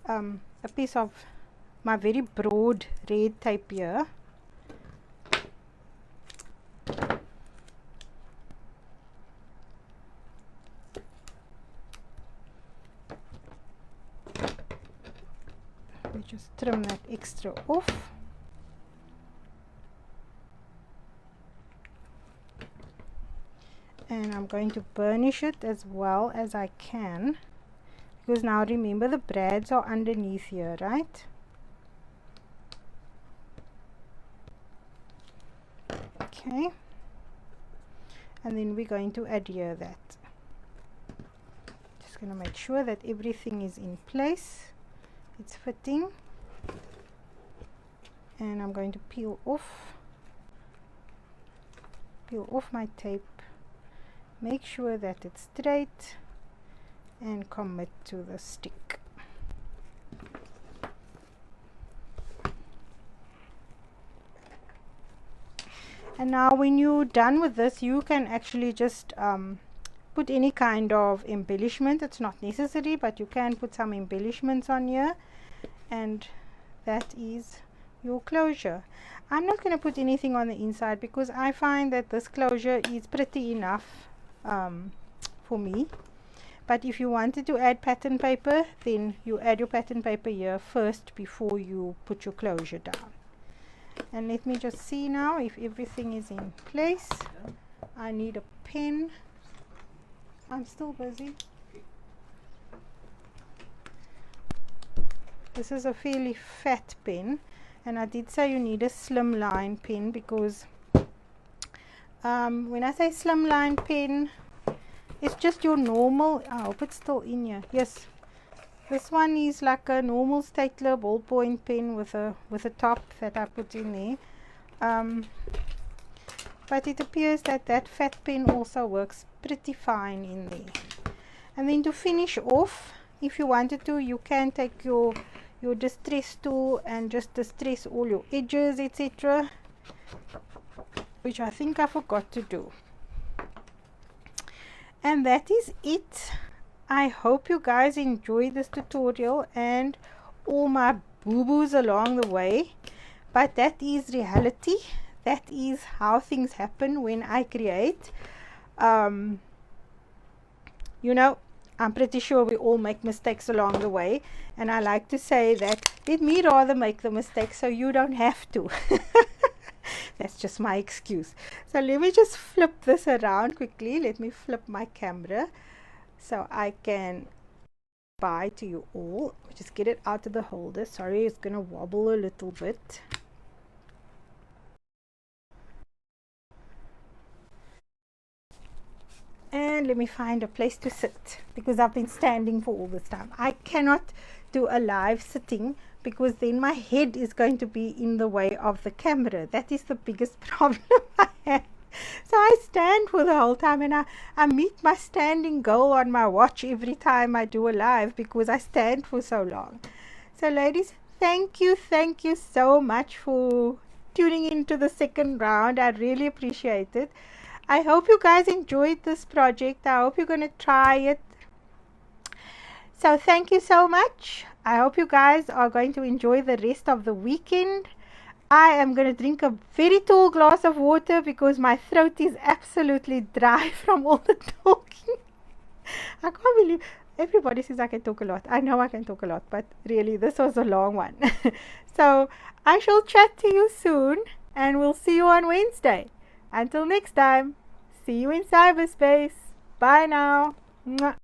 a piece of my very broad red tape here. We just trim that extra off. And I'm going to burnish it as well as I can, because now remember the brads are underneath here, right? Okay, and then we're going to adhere that. Just going to make sure that everything is in place, it's fitting, and I'm going to peel off my tape, make sure that it's straight, and commit to the stick. And now when you're done with this, you can actually just put any kind of embellishment. It's not necessary, but you can put some embellishments on here, and that is your closure. I'm not going to put anything on the inside because I find that this closure is pretty enough for me. But if you wanted to add pattern paper, then you add your pattern paper here first before you put your closure down. And let me just see now if everything is in place. I need a pen. I'm still busy. This is a fairly fat pen, and I did say you need a slim line pen because when I say slim line pen, it's just your normal. I hope it's still in here. Yes, this one is like a normal Stapler ballpoint pen with a top that I put in there. But it appears that that fat pen also works pretty fine in there. And then to finish off, if you wanted to, you can take your distress tool and just distress all your edges, etc., which I think I forgot to do. And that is it. I hope you guys enjoyed this tutorial and all my boo-boos along the way, but that is reality. That is how things happen when I create. You know, I'm pretty sure we all make mistakes along the way, and I like to say that let me rather make the mistake so you don't have to. That's just my excuse. So let me just flip this around quickly. Let me flip my camera so I can bye to you all. Just get it out of the holder. Sorry, it's gonna wobble a little bit. And let me find a place to sit because I've been standing for all this time. I cannot do a live sitting because then my head is going to be in the way of the camera. That is the biggest problem I have. So I stand for the whole time, and I meet my standing goal on my watch every time I do a live because I stand for so long. So ladies, thank you so much for tuning into the second round. I really appreciate it. I hope you guys enjoyed this project. I hope you're going to try it. So thank you so much. I hope you guys are going to enjoy the rest of the weekend. I am going to drink a very tall glass of water because my throat is absolutely dry from all the talking. I can't believe everybody says I can talk a lot. I know I can talk a lot, but really this was a long one. So I shall chat to you soon and we'll see you on Wednesday. Until next time, see you in cyberspace. Bye now. Mwah.